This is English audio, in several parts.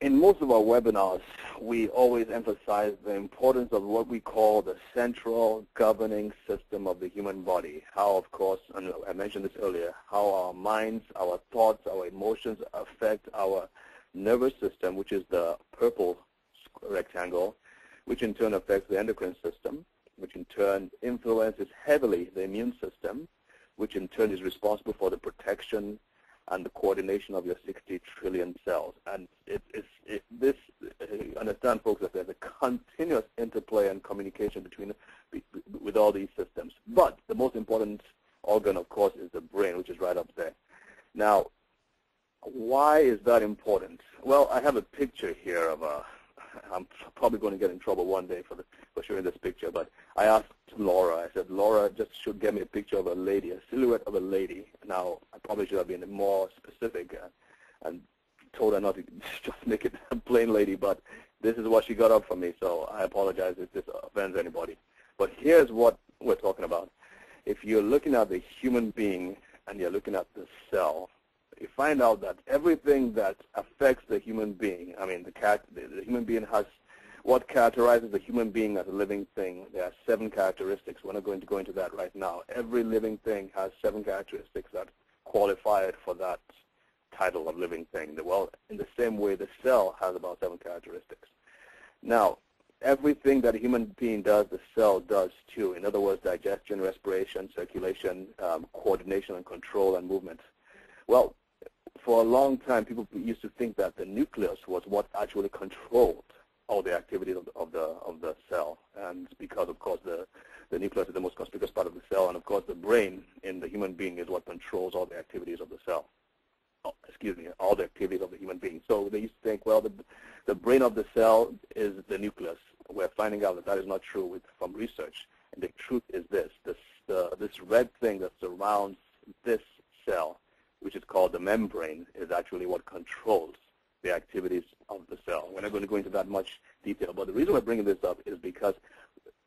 In most of our webinars, we always emphasize the importance of what we call the central governing system of the human body. How, of course, and I mentioned this earlier, how our minds, our thoughts, our emotions affect our nervous system, which is the purple rectangle, which in turn affects the endocrine system, which in turn influences heavily the immune system, which in turn is responsible for the protection and the coordination of your 60 trillion cells. And understand, folks, that there's a continuous interplay and communication with all these systems. But the most important organ, of course, is the brain, which is right up there. Now, why is that important? Well, I have a picture here of I'm probably going to get in trouble one day for showing this picture, but I asked Laura, I said, Laura, just should get me a picture of a lady, a silhouette of a lady. Now, I probably should have been more specific and told her not to just make it a plain lady, but this is what she got up for me, so I apologize if this offends anybody. But here's what we're talking about. If you're looking at the human being and you're looking at the cell, you find out that everything that affects the human being, I mean, the human being has what characterizes the human being as a living thing. There are 7 characteristics. We're not going to go into that right now. Every living thing has 7 characteristics that qualify it for that title of living thing. Well, in the same way, the cell has about 7 characteristics. Now, everything that a human being does, the cell does too. In other words, digestion, respiration, circulation, coordination and control and movement. Well, for a long time, people used to think that the nucleus was what actually controlled all the activities of the cell, and because, of course, the nucleus is the most conspicuous part of the cell, and of course, the brain in the human being is what controls all the activities of the cell. Oh, excuse me, all the activities of the human being. So they used to think, well, the brain of the cell is the nucleus. We're finding out that that is not true from research, and the truth is this red thing that surrounds this cell, which is called the membrane, is actually what controls the activities of the cell. We're not going to go into that much detail, but the reason we're bringing this up is because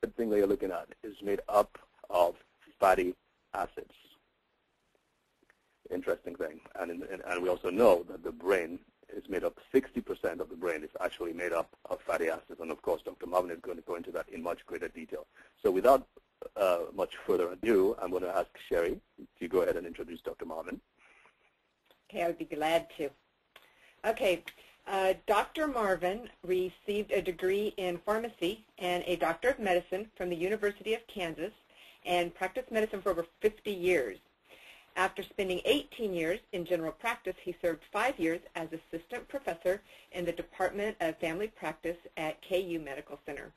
the thing that you're looking at is made up of fatty acids. Interesting thing. And we also know that the brain is made up, 60% of the brain is actually made up of fatty acids. And of course, Dr. Marvin is going to go into that in much greater detail. So without much further ado, I'm going to ask Sherry to go ahead and introduce Dr. Marvin. Okay, I would be glad to. Okay, Dr. Marvin received a degree in pharmacy and a doctor of medicine from the University of Kansas and practiced medicine for over 50 years. After spending 18 years in general practice, he served 5 years as assistant professor in the Department of Family Practice at KU Medical Center.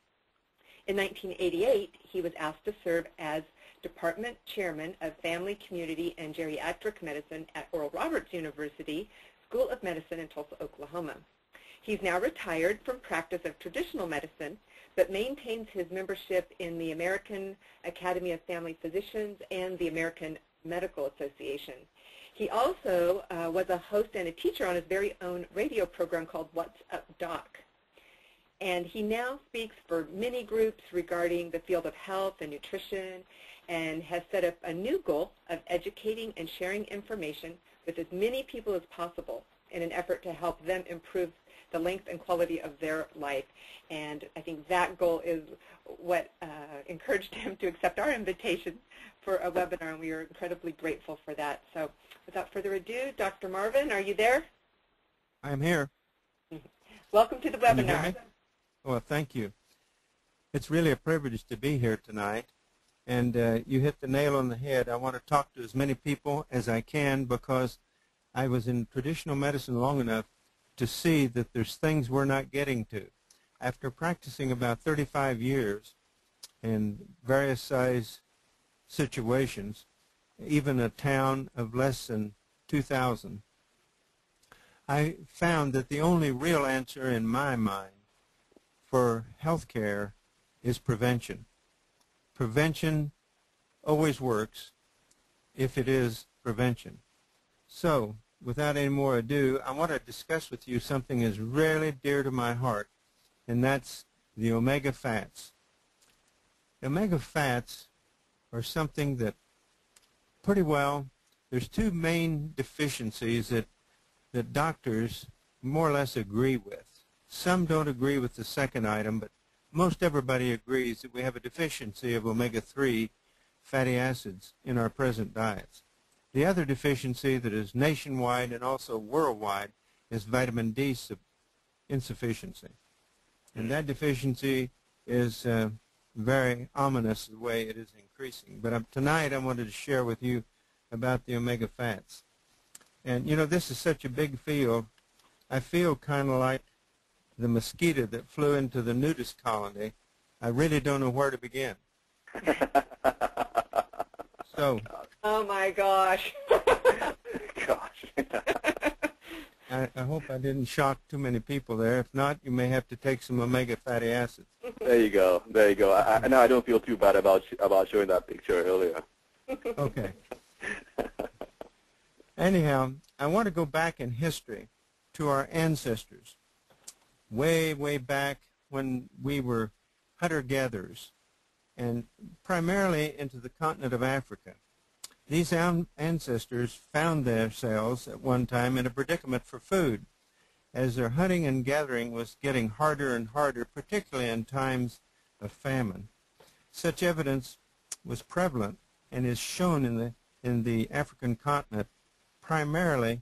In 1988, he was asked to serve as Department Chairman of Family, Community, and Geriatric Medicine at Oral Roberts University School of Medicine in Tulsa, Oklahoma. He's now retired from practice of traditional medicine, but maintains his membership in the American Academy of Family Physicians and the American Medical Association. He also was a host and a teacher on his very own radio program called What's Up, Doc? And he now speaks for many groups regarding the field of health and nutrition, and has set up a new goal of educating and sharing information with as many people as possible in an effort to help them improve the length and quality of their life. And I think that goal is what encouraged him to accept our invitation for a webinar, and we are incredibly grateful for that. So without further ado, Dr. Marvin, are you there? I am here. Welcome to the Can you hear webinar. me? Well, thank you. It's really a privilege to be here tonight. And you hit the nail on the head. I want to talk to as many people as I can because I was in traditional medicine long enough to see that there's things we're not getting to. After practicing about 35 years in various size situations, even a town of less than 2,000, I found that the only real answer in my mind for health care is prevention. Prevention always works if it is prevention. So, without any more ado, I want to discuss with you something that's really dear to my heart, and that's the omega fats. Omega fats are something that pretty well, there's 2 main deficiencies that doctors more or less agree with. Some don't agree with the second item, but most everybody agrees that we have a deficiency of omega-3 fatty acids in our present diets. The other deficiency that is nationwide and also worldwide is vitamin D insufficiency. And that deficiency is very ominous the way it is increasing. But tonight I wanted to share with you about the omega fats. And you know, this is such a big field. I feel kind of like the mosquito that flew into the nudist colony. I really don't know where to begin. So. Oh my gosh. Gosh. I hope I didn't shock too many people there. If not, you may have to take some omega fatty acids. There you go. There you go. Now I don't feel too bad about showing that picture earlier. Okay. Anyhow, I want to go back in history to our ancestors, way, way back when we were hunter-gatherers, and primarily into the continent of Africa. These ancestors found themselves at one time in a predicament for food, as their hunting and gathering was getting harder and harder, particularly in times of famine. Such evidence was prevalent and is shown in the African continent, primarily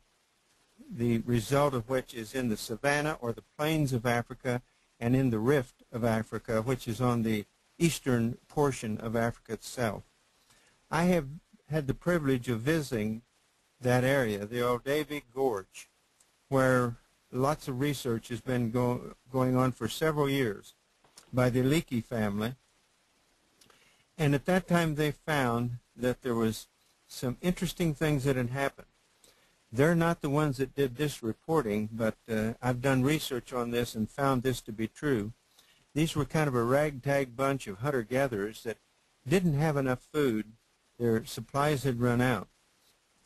the result of which is in the savanna or the plains of Africa and in the rift of Africa, which is on the eastern portion of Africa itself. I have had the privilege of visiting that area, the Olduvai Gorge, where lots of research has been going on for several years by the Leakey family. And at that time they found that there was some interesting things that had happened. They're not the ones that did this reporting, but I've done research on this and found this to be true. These were kind of a ragtag bunch of hunter-gatherers that didn't have enough food. Their supplies had run out,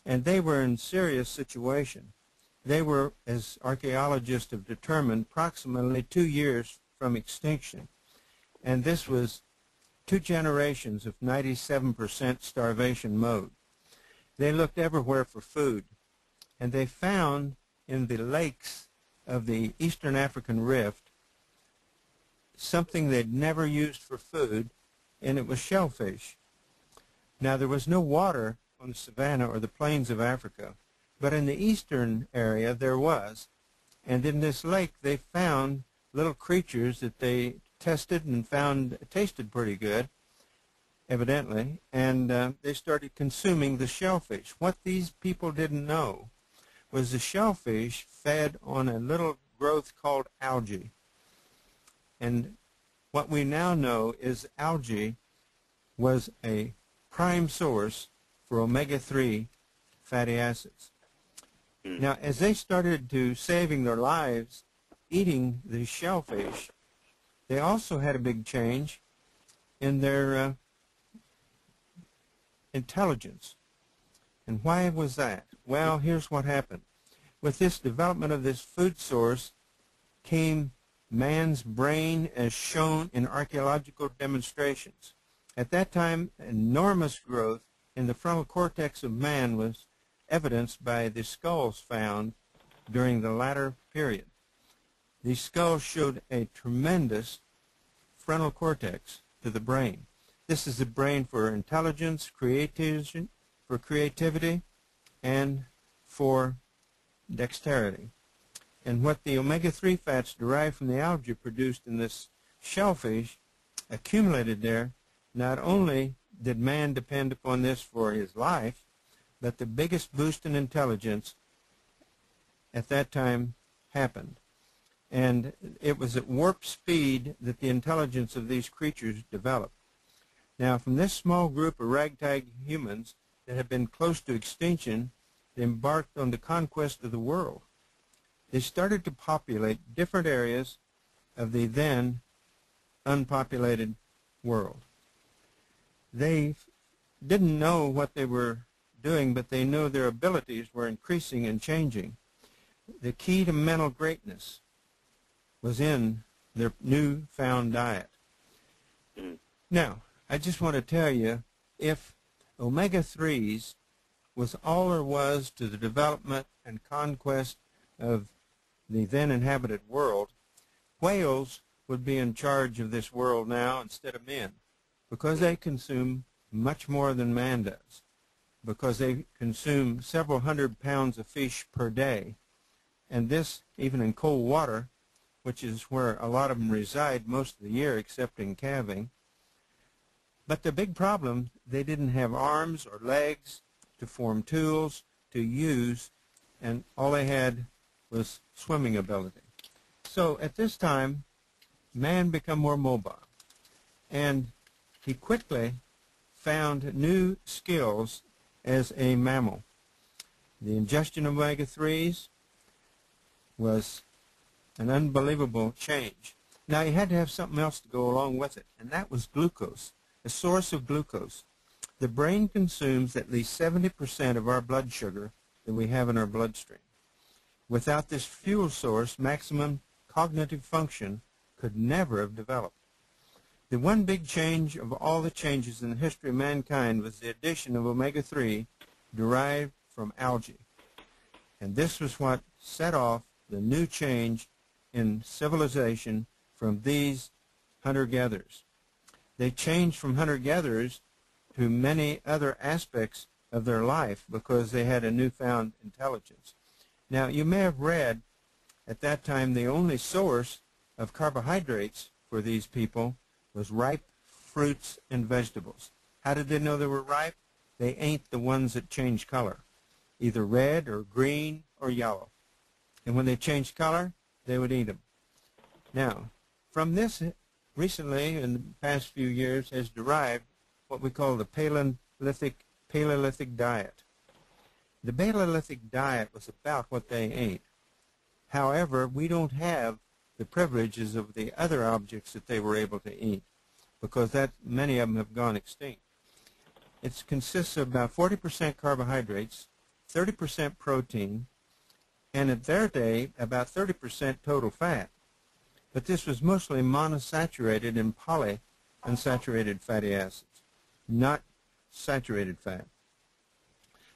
and they were in serious situation. They were, as archaeologists have determined, approximately 2 years from extinction, and this was 2 generations of 97% starvation mode. They looked everywhere for food, and they found in the lakes of the Eastern African Rift something they'd never used for food, and it was shellfish. Now, there was no water on the savanna or the plains of Africa, but in the eastern area there was. And in this lake they found little creatures that they tested and found tasted pretty good, evidently, and they started consuming the shellfish. What these people didn't know was the shellfish fed on a little growth called algae. And what we now know is algae was a prime source for omega-3 fatty acids. Now, as they started to saving their lives eating the shellfish, they also had a big change in their intelligence. And why was that? Well, here's what happened. With this development of this food source came man's brain as shown in archaeological demonstrations. At that time, enormous growth in the frontal cortex of man was evidenced by the skulls found during the latter period. These skulls showed a tremendous frontal cortex to the brain. This is the brain for intelligence, creativity, and for dexterity. And what the omega-3 fats derived from the algae produced in this shellfish accumulated there. Not only did man depend upon this for his life, but the biggest boost in intelligence at that time happened. And it was at warp speed that the intelligence of these creatures developed. Now, from this small group of ragtag humans that had been close to extinction, they embarked on the conquest of the world. They started to populate different areas of the then unpopulated world. They didn't know what they were doing, but they knew their abilities were increasing and changing. The key to mental greatness was in their newfound diet. Now, I just want to tell you, if omega-3s was all there was to the development and conquest of the then inhabited world, whales would be in charge of this world now instead of men, because they consume much more than man does, because they consume several hundred pounds of fish per day. And this, even in cold water, which is where a lot of them reside most of the year, except in calving. But the big problem, they didn't have arms or legs to form tools to use, and all they had was swimming ability. So at this time, man became more mobile, and he quickly found new skills as a mammal. The ingestion of omega-3s was an unbelievable change. Now, he had to have something else to go along with it, and that was glucose, a source of glucose. The brain consumes at least 70% of our blood sugar that we have in our bloodstream. Without this fuel source, maximum cognitive function could never have developed. The one big change of all the changes in the history of mankind was the addition of omega-3 derived from algae. And this was what set off the new change in civilization from these hunter-gatherers. They changed from hunter-gatherers to many other aspects of their life because they had a newfound intelligence. Now, you may have read at that time the only source of carbohydrates for these people was ripe fruits and vegetables. How did they know they were ripe? They ate the ones that changed color, either red or green or yellow. And when they changed color, they would eat them. Now, from this, recently, in the past few years, has derived what we call the Paleolithic diet. The Paleolithic diet was about what they ate. However, we don't have the privileges of the other objects that they were able to eat, because many of them have gone extinct. It consists of about 40% carbohydrates, 30% protein, and at their day, about 30% total fat. But this was mostly monosaturated and polyunsaturated fatty acids, not saturated fat.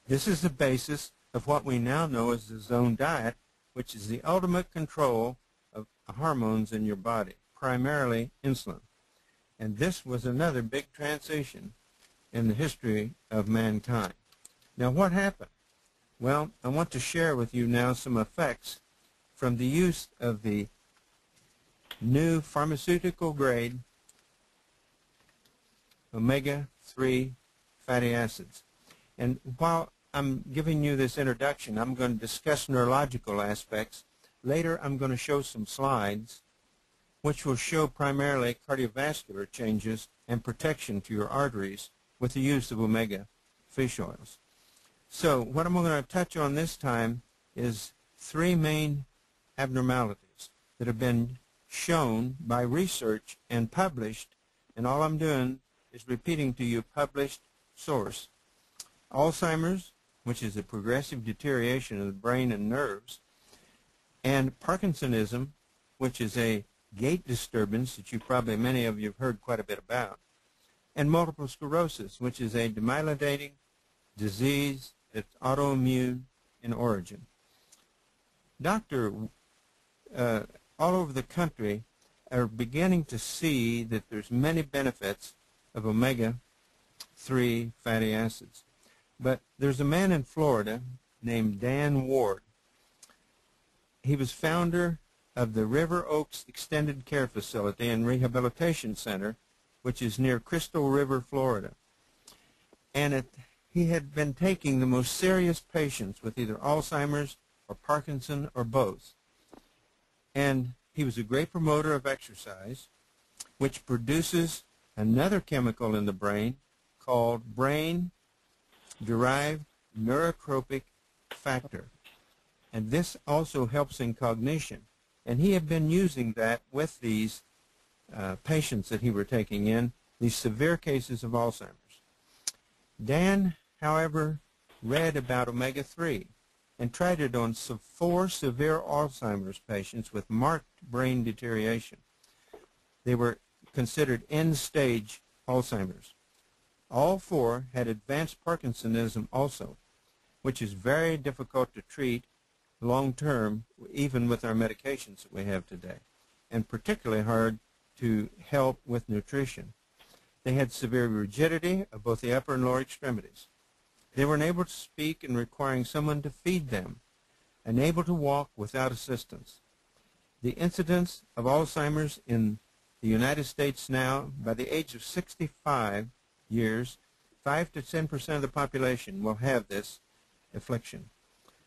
This is the basis of what we now know as the zone diet, which is the ultimate control of hormones in your body, primarily insulin. And this was another big transition in the history of mankind. Now, what happened? Well, I want to share with you now some effects from the use of the new pharmaceutical-grade omega-3 fatty acids. And while I'm giving you this introduction, I'm going to discuss neurological aspects. Later, I'm going to show some slides which will show primarily cardiovascular changes and protection to your arteries with the use of omega fish oils. So what I'm going to touch on this time is three main abnormalities that have been shown by research and published, and all I'm doing is repeating to you published source. Alzheimer's, which is a progressive deterioration of the brain and nerves, and Parkinsonism, which is a gait disturbance that many of you have heard quite a bit about, and multiple sclerosis, which is a demyelinating disease that's autoimmune in origin. All over the country are beginning to see that there's many benefits of omega-3 fatty acids. But there's a man in Florida named Dan Ward. He was founder of the River Oaks Extended Care Facility and Rehabilitation Center, which is near Crystal River, Florida. And he had been taking the most serious patients with either Alzheimer's or Parkinson or both. And he was a great promoter of exercise, which produces another chemical in the brain called brain-derived neurotropic factor. And this also helps in cognition. And he had been using that with these patients that he were taking in, these severe cases of Alzheimer's. Dan, however, read about omega-3 and tried it on 4 severe Alzheimer's patients with marked brain deterioration. They were considered end-stage Alzheimer's. All 4 had advanced Parkinsonism also, which is very difficult to treat long-term, even with our medications that we have today. and particularly hard to help with nutrition. They had severe rigidity of both the upper and lower extremities. They were unable to speak and requiring someone to feed them, unable to walk without assistance. The incidence of Alzheimer's in the United States now, by the age of 65 years, 5 to 10% of the population will have this affliction.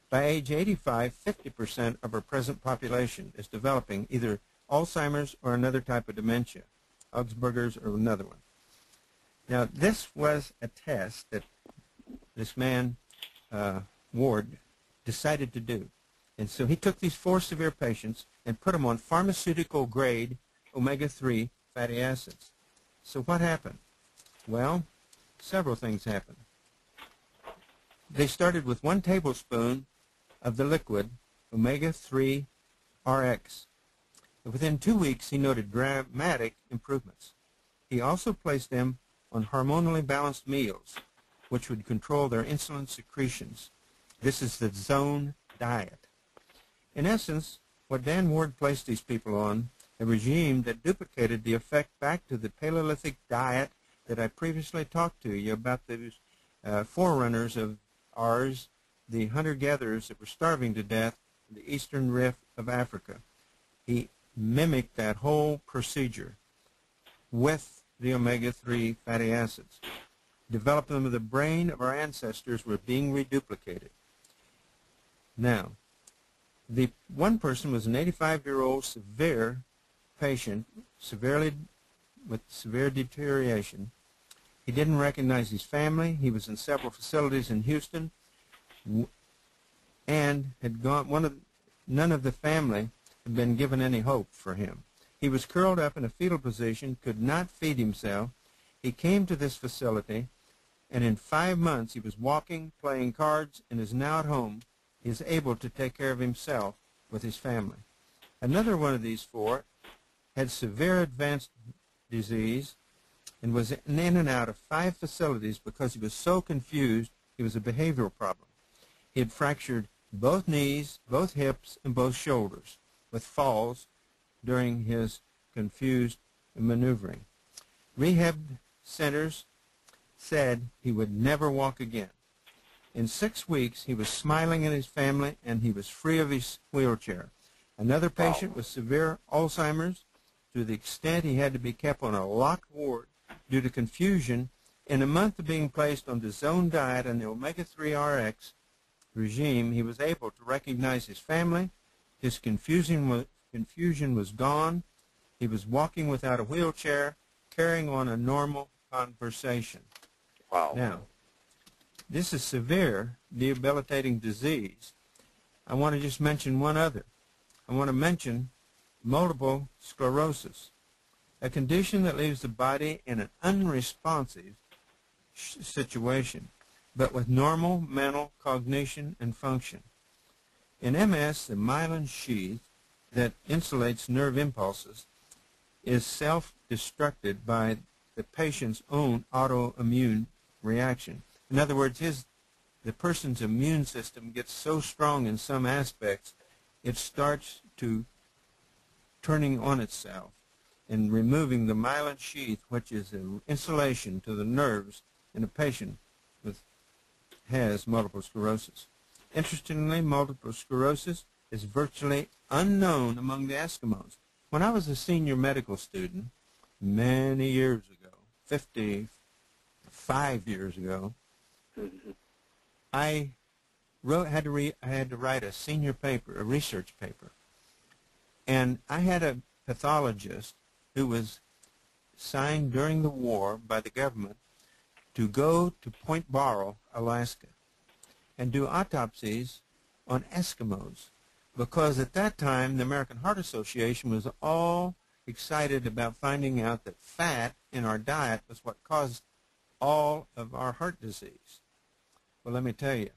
By age 85, 50% of our present population is developing either Alzheimer's or another type of dementia, Augsburger's or another one. Now, this was a test that this man, Ward, decided to do. And so he took these 4 severe patients and put them on pharmaceutical-grade omega-3 fatty acids. So what happened? Well, several things happened. They started with 1 tablespoon of the liquid omega-3 RX. Within 2 weeks, he noted dramatic improvements. He also placed them on hormonally balanced meals, which would control their insulin secretions. This is the zone diet. In essence, what Dan Ward placed these people on, a regime that duplicated the effect back to the Paleolithic diet that I previously talked to you about, those forerunners of ours, the hunter-gatherers that were starving to death in the eastern rift of Africa. He mimicked that whole procedure with the omega-3 fatty acids. Development of the brain of our ancestors were being reduplicated. Now, the one person was an 85-year-old severe patient, with severe deterioration. He didn't recognize his family. He was in several facilities in Houston, and had gone. None of the family had been given any hope for him. He was curled up in a fetal position, could not feed himself. He came to this facility, and in 5 months he was walking, playing cards, and is now at home. He is able to take care of himself with his family. Another one of these 4 had severe advanced disease and was in and out of 5 facilities because he was so confused. He was a behavioral problem. He had fractured both knees, both hips, and both shoulders with falls during his confused maneuvering. Rehab centers said he would never walk again. In 6 weeks, he was smiling at his family, and he was free of his wheelchair. Another patient with severe Alzheimer's, to the extent he had to be kept on a locked ward due to confusion. In a month of being placed on the zone diet and the omega-3 RX regime, he was able to recognize his family. His confusion was gone. He was walking without a wheelchair, carrying on a normal conversation. Wow. Now, this is severe, debilitating disease. I want to just mention one other. I want to mention multiple sclerosis, a condition that leaves the body in an unresponsive situation, but with normal mental cognition and function. In MS, the myelin sheath that insulates nerve impulses is self-destructed by the patient's own autoimmune reaction. In other words, the person's immune system gets so strong in some aspects, it starts to turning on itself and removing the myelin sheath, which is an insulation to the nerves in a patient who has multiple sclerosis. Interestingly, multiple sclerosis is virtually unknown among the Eskimos. When I was a senior medical student many years ago, 55 years ago, I had to write a senior paper, a research paper, and I had a pathologist who was signed during the war by the government to go to Point Barrow, Alaska, and do autopsies on Eskimos, because at that time the American Heart Association was all excited about finding out that fat in our diet was what caused all of our heart disease. Well, let me tell you,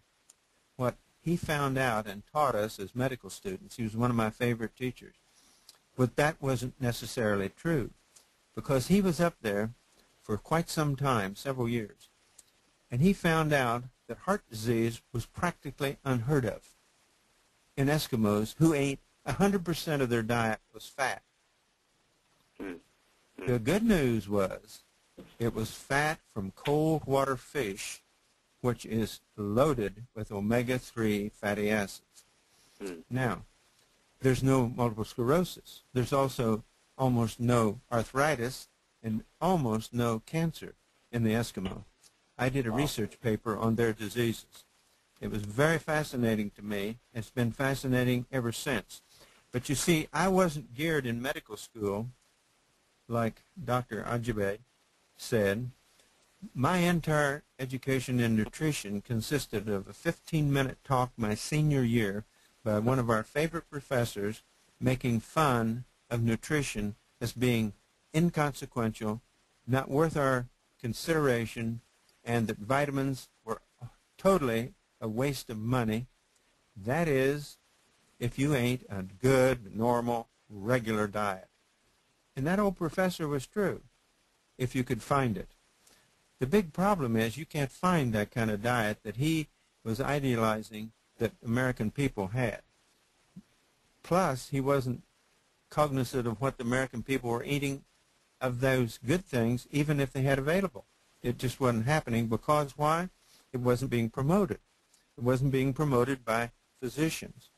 what he found out and taught us as medical students, he was one of my favorite teachers, but that wasn't necessarily true, because he was up there for quite some time, several years, and he found out that heart disease was practically unheard of in Eskimos who ate 100% of their diet was fat. The good news was it was fat from cold water fish, which is loaded with omega-3 fatty acids. Now, there's no multiple sclerosis. There's also almost no arthritis and almost no cancer in the Eskimo. I did a research paper on their diseases. It was very fascinating to me. It's been fascinating ever since. But you see, I wasn't geared in medical school, like Dr. Ajabe said. My entire education in nutrition consisted of a 15-minute talk my senior year by one of our favorite professors making fun of nutrition as being inconsequential, not worth our consideration, and that vitamins were totally a waste of money. That is, if you ate a good, normal, regular diet. And that old professor was true, if you could find it. The big problem is you can't find that kind of diet that he was idealizing that American people had. Plus, he wasn't cognizant of what the American people were eating of those good things, even if they had available. It just wasn't happening because why? It wasn't being promoted. It wasn't being promoted by physicians.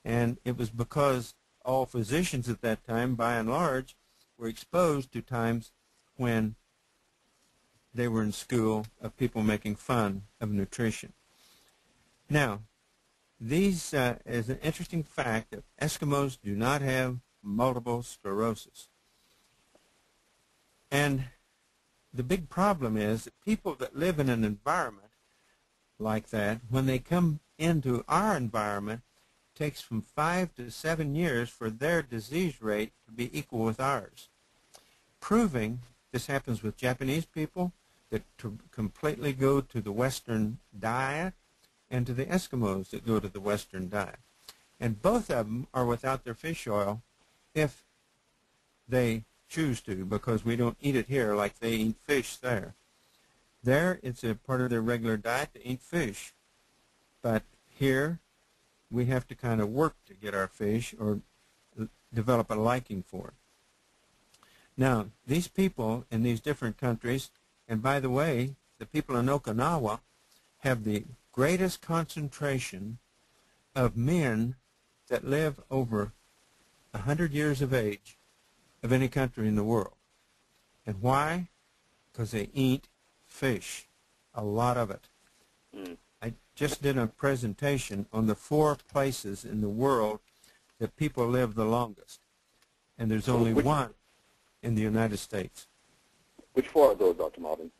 And it was because all physicians at that time, by and large, were exposed to times when they were in school of people making fun of nutrition. Now, these is an interesting fact that Eskimos do not have multiple sclerosis. And the big problem is that people that live in an environment like that, when they come into our environment, it takes from 5 to 7 years for their disease rate to be equal with ours. Proving this happens with Japanese people that completely go to the Western diet, and to the Eskimos that go to the Western diet. And both of them are without their fish oil if they choose to, because we don't eat it here like they eat fish there. There, it's a part of their regular diet to eat fish. But here, we have to kind of work to get our fish or develop a liking for it. Now, these people in these different countries, and by the way, the people in Okinawa have the greatest concentration of men that live over 100 years of age of any country in the world. And why? Because they eat fish, a lot of it. I just did a presentation on the 4 places in the world that people live the longest, and there's only one in the United States. Which 4 are those, Dr. Marvin?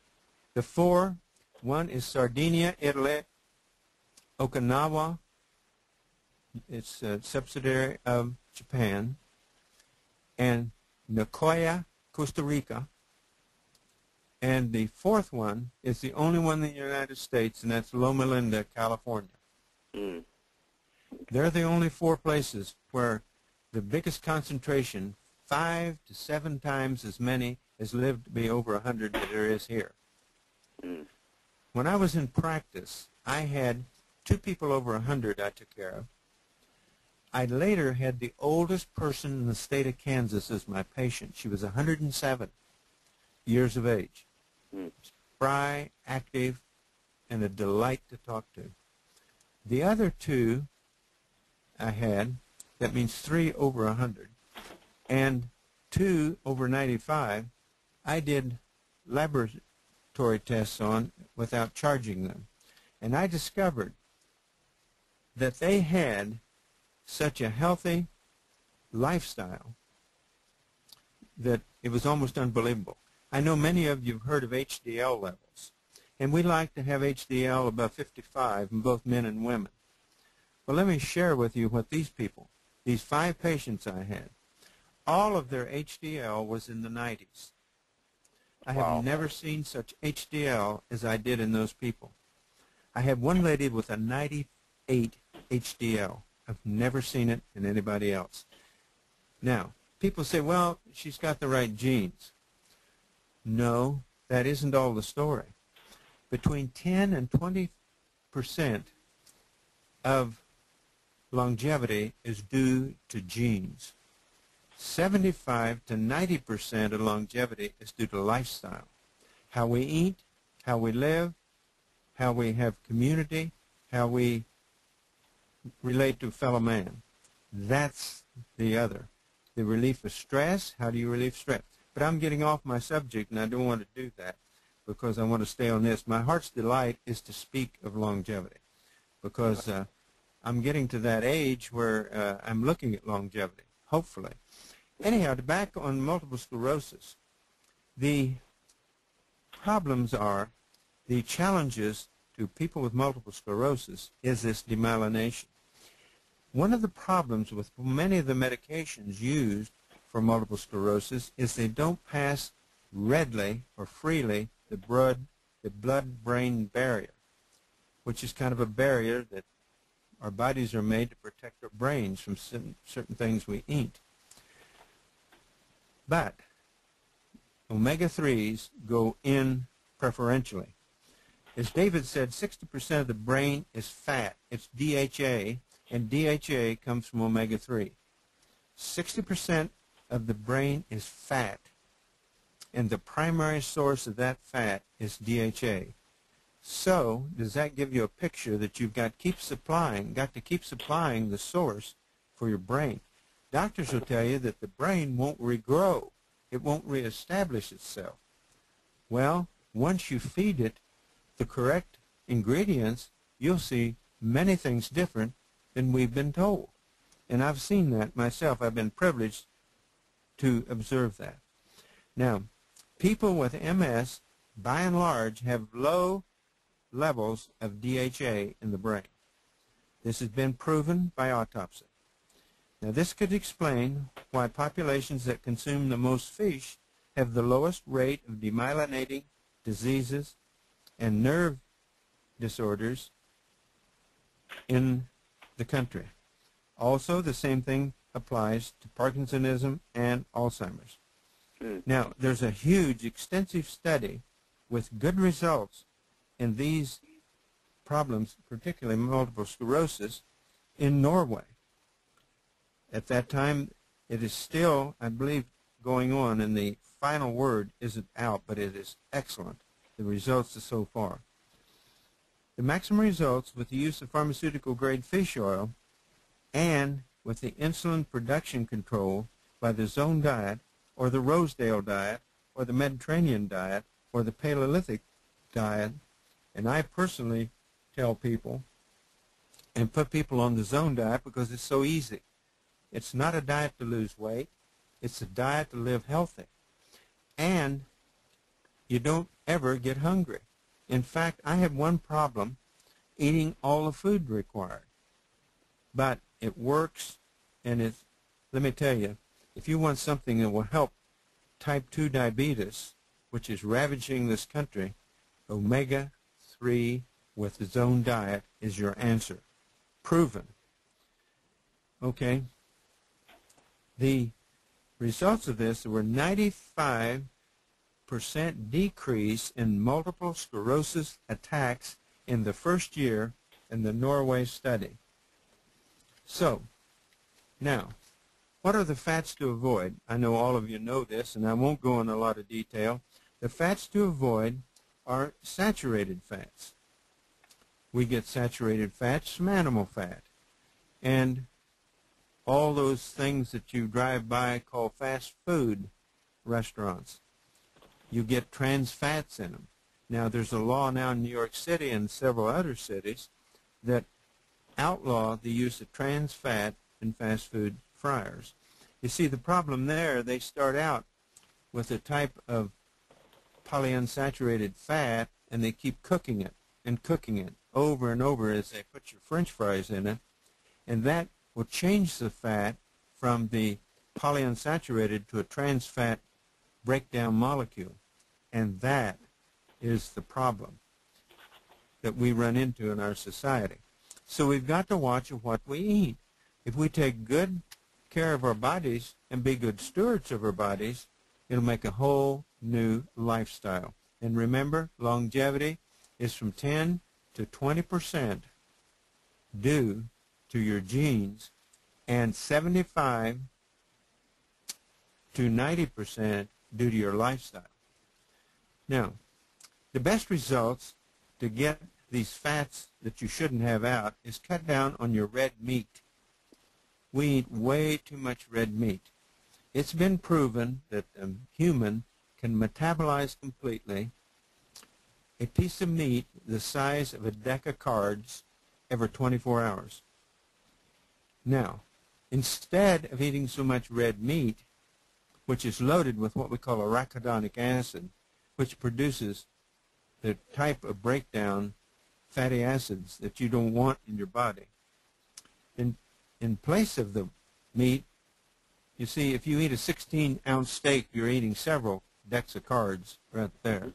The 4, one is Sardinia, Italy, Okinawa, it's a subsidiary of Japan, and Nicoya, Costa Rica. And the 4th one is the only one in the United States, and that's Loma Linda, California. They're the only 4 places where the biggest concentration, 5 to 7 times as many as live to be over 100 as there is here. When I was in practice, I had 2 people over 100 I took care of. I later had the oldest person in the state of Kansas as my patient. She was 107 years of age. Spry, active, and a delight to talk to. The other 2 I had, that means 3 over 100, and 2 over 95, I did laboratory tests on without charging them. And I discovered that they had such a healthy lifestyle that it was almost unbelievable. I know many of you have heard of HDL levels, and we like to have HDL above 55 in both men and women. Well, let me share with you what these people, these 5 patients I had, all of their HDL was in the 90s. I have never seen such HDL as I did in those people. I had one lady with a 98 HDL. I've never seen it in anybody else. Now, people say, well, she's got the right genes. No, that isn't all the story. Between 10 and 20% of longevity is due to genes. 75 to 90% of longevity is due to lifestyle. How we eat, how we live, how we have community, how we relate to fellow man. That's the other. The relief of stress, how do you relieve stress? But I'm getting off my subject, and I don't want to do that because I want to stay on this. My heart's delight is to speak of longevity because I'm getting to that age where I'm looking at longevity, hopefully. Anyhow, back on multiple sclerosis, the problems are, the challenges to people with multiple sclerosis is this demyelination. One of the problems with many of the medications used for multiple sclerosis is they don't pass readily or freely the blood-brain barrier, which is kind of a barrier that our bodies are made to protect our brains from certain things we eat. But omega-3s go in preferentially. As David said, 60% of the brain is fat. It's DHA, and DHA comes from omega-3. 60% of the brain is fat, and the primary source of that fat is DHA. So, does that give you a picture that you've got to keep supplying the source for your brain? Doctors will tell you that the brain won't regrow. It won't reestablish itself. Well, once you feed it the correct ingredients, you'll see many things different than we've been told. And I've seen that myself. I've been privileged to observe that. Now, people with MS, by and large, have low levels of DHA in the brain. This has been proven by autopsy. Now, this could explain why populations that consume the most fish have the lowest rate of demyelinating diseases and nerve disorders in the country. Also, the same thing applies to Parkinsonism and Alzheimer's. Now, there's a huge, extensive study with good results in these problems, particularly multiple sclerosis, in Norway. At that time, it is still, I believe, going on, and the final word isn't out, but it is excellent, the results are so far. The maximum results with the use of pharmaceutical-grade fish oil and with the insulin production control by the zone diet or the Rosedale diet or the Mediterranean diet or the Paleolithic diet, and I personally tell people and put people on the zone diet because it's so easy. It's not a diet to lose weight. It's a diet to live healthy. And you don't ever get hungry. In fact, I have one problem, eating all the food required. But it works, and it's, let me tell you, if you want something that will help type 2 diabetes, which is ravaging this country, omega-3 with the zone diet is your answer. Proven. Okay. The results of this were 95% decrease in multiple sclerosis attacks in the first year in the Norway study. So, now, what are the fats to avoid? I know all of you know this, and I won't go into a lot of detail. The fats to avoid are saturated fats. We get saturated fats from animal fat. And all those things that you drive by call fast food restaurants. You get trans fats in them. Now, there's a law now in New York City and several other cities that outlaw the use of trans fat in fast food fryers. You see, the problem there, they start out with a type of polyunsaturated fat, and they keep cooking it and cooking it over and over as they put your French fries in it, and that will change the fat from the polyunsaturated to a trans fat breakdown molecule. And that is the problem that we run into in our society. So we've got to watch what we eat. If we take good care of our bodies and be good stewards of our bodies, it'll make a whole new lifestyle. And remember, longevity is from 10 to 20% due to your genes, and 75 to 90% due to your lifestyle. Now, the best results to get these fats that you shouldn't have out is cut down on your red meat. We eat way too much red meat. It's been proven that a human can metabolize completely a piece of meat the size of a deck of cards every 24 hours. Now, instead of eating so much red meat, which is loaded with what we call arachidonic acid, which produces the type of breakdown fatty acids that you don't want in your body. In place of the meat, you see, if you eat a 16-ounce steak, you're eating several decks of cards right there.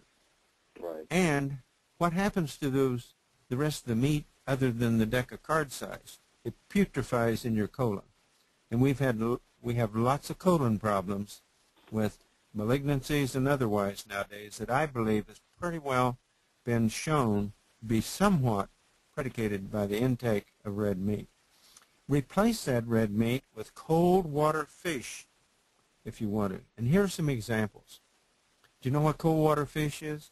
Right. And what happens to the rest of the meat other than the deck of card size? It putrefies in your colon. And we have lots of colon problems with malignancies and otherwise nowadays that I believe has pretty well been shown to be somewhat predicated by the intake of red meat. Replace that red meat with cold water fish if you want to. And here are some examples. Do you know what cold water fish is?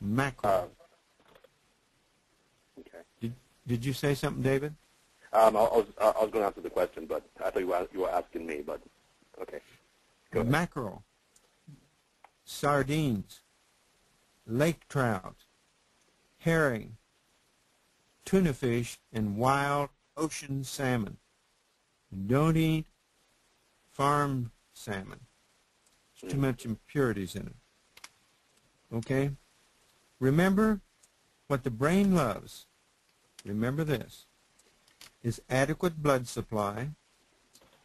Mackerel. Okay. Did you say something, David? I was going to answer the question, but I thought you were asking me. But okay. Go ahead. Mackerel, sardines, lake trout, herring, tuna fish, and wild ocean salmon. Don't eat farm salmon. There's too much impurities in it. Okay? Remember what the brain loves. Remember this. Is adequate blood supply.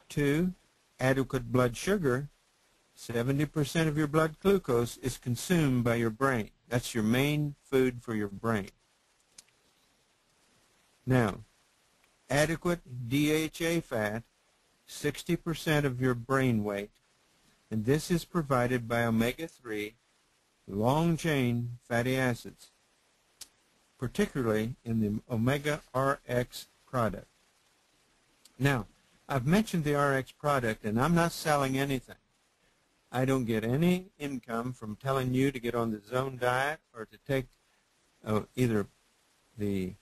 2, adequate blood sugar. 70% of your blood glucose is consumed by your brain. That's your main food for your brain. Now, adequate DHA fat, 60% of your brain weight, and this is provided by omega-3 long-chain fatty acids, particularly in the omega-RX product. Now, I've mentioned the RX product, and I'm not selling anything. I don't get any income from telling you to get on the Zone diet or to take either the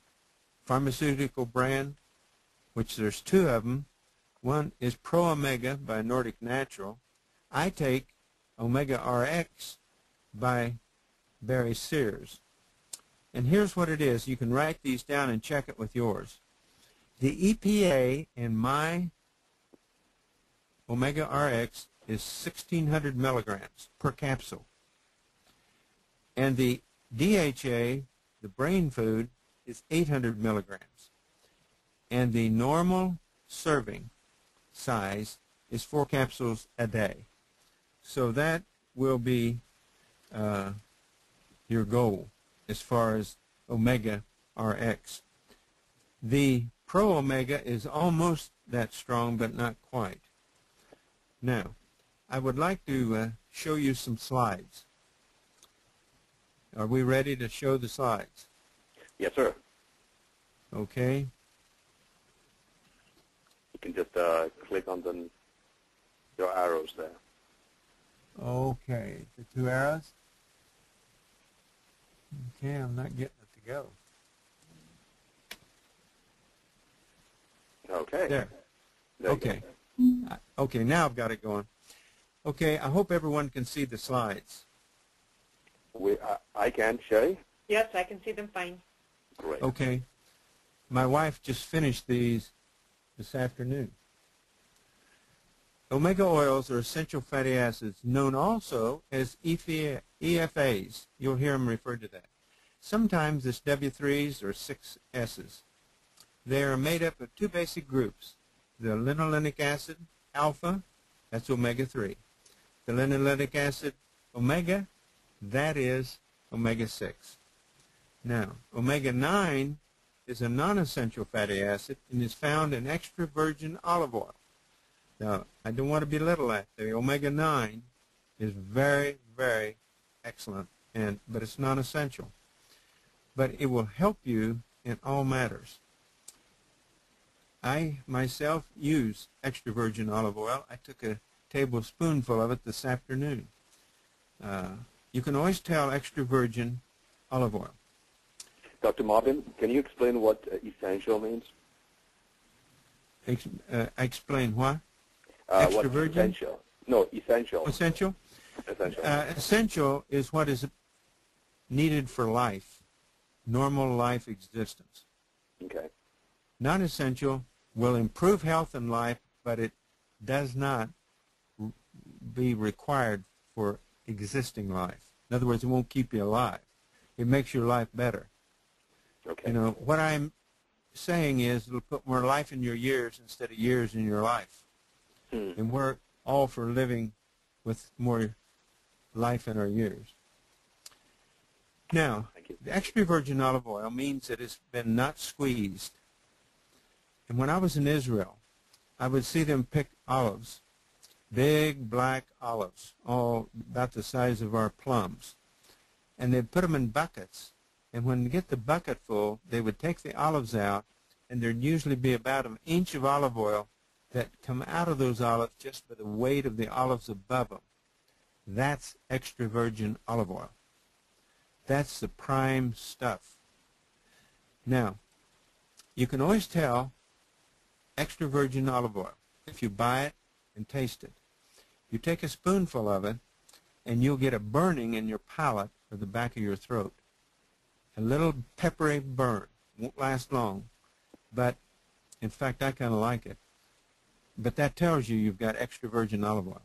pharmaceutical brand, which there's 2 of them. One is Pro Omega by Nordic Natural. I take Omega RX by Barry Sears. And here's what it is. You can write these down and check it with yours. The EPA in my Omega RX is 1,600 milligrams per capsule. And the DHA, the brain food, is 800 milligrams. And the normal serving size is 4 capsules a day. So that will be your goal as far as Omega RX. The Pro Omega is almost that strong, but not quite. Now, I would like to show you some slides. Are we ready to show the slides? Yes, sir. Okay. You can just click on your arrows there. Okay, the 2 arrows. Okay, I'm not getting it to go. Okay. There. There Okay. Okay, now I've got it going. Okay, I hope everyone can see the slides. I can, Sherry? Yes, I can see them fine. Great. Okay. My wife just finished these this afternoon. Omega oils are essential fatty acids, known also as EFAs. You'll hear them referred to that. Sometimes it's W3s or 6S's. They are made up of 2 basic groups. The linolenic acid alpha, that's omega-3. The linolenic acid omega, that is omega-6. Now, omega-9 is a non-essential fatty acid and is found in extra virgin olive oil. Now, I don't want to belittle that. The omega-9 is very, very excellent, but it's non-essential. But it will help you in all matters. I myself use extra virgin olive oil. I took a tablespoonful of it this afternoon. You can always tell extra virgin olive oil. Dr. Marvin, can you explain what essential means? Explain what? Extra what virgin? essential? No, essential. Essential? Essential. Essential is what is needed for life, normal life existence. Okay. Non-essential will improve health and life, but it does not be required for existing life. In other words, it won't keep you alive. It makes your life better. Okay. You know, what I'm saying is it'll put more life in your years instead of years in your life. And we're all for living with more life in our years. Now, the extra virgin olive oil means that it's been not squeezed. And when I was in Israel, I would see them pick olives, big black olives, all about the size of our plums. And they'd put them in buckets. And when they get the bucket full, they would take the olives out, and there'd usually be about an inch of olive oil that come out of those olives just by the weight of the olives above them. That's extra virgin olive oil. That's the prime stuff. Now, you can always tell extra virgin olive oil if you buy it and taste it. You take a spoonful of it, and you'll get a burning in your palate or the back of your throat. A little peppery burn. Won't last long, but in fact, I kind of like it. But that tells you you've got extra virgin olive oil.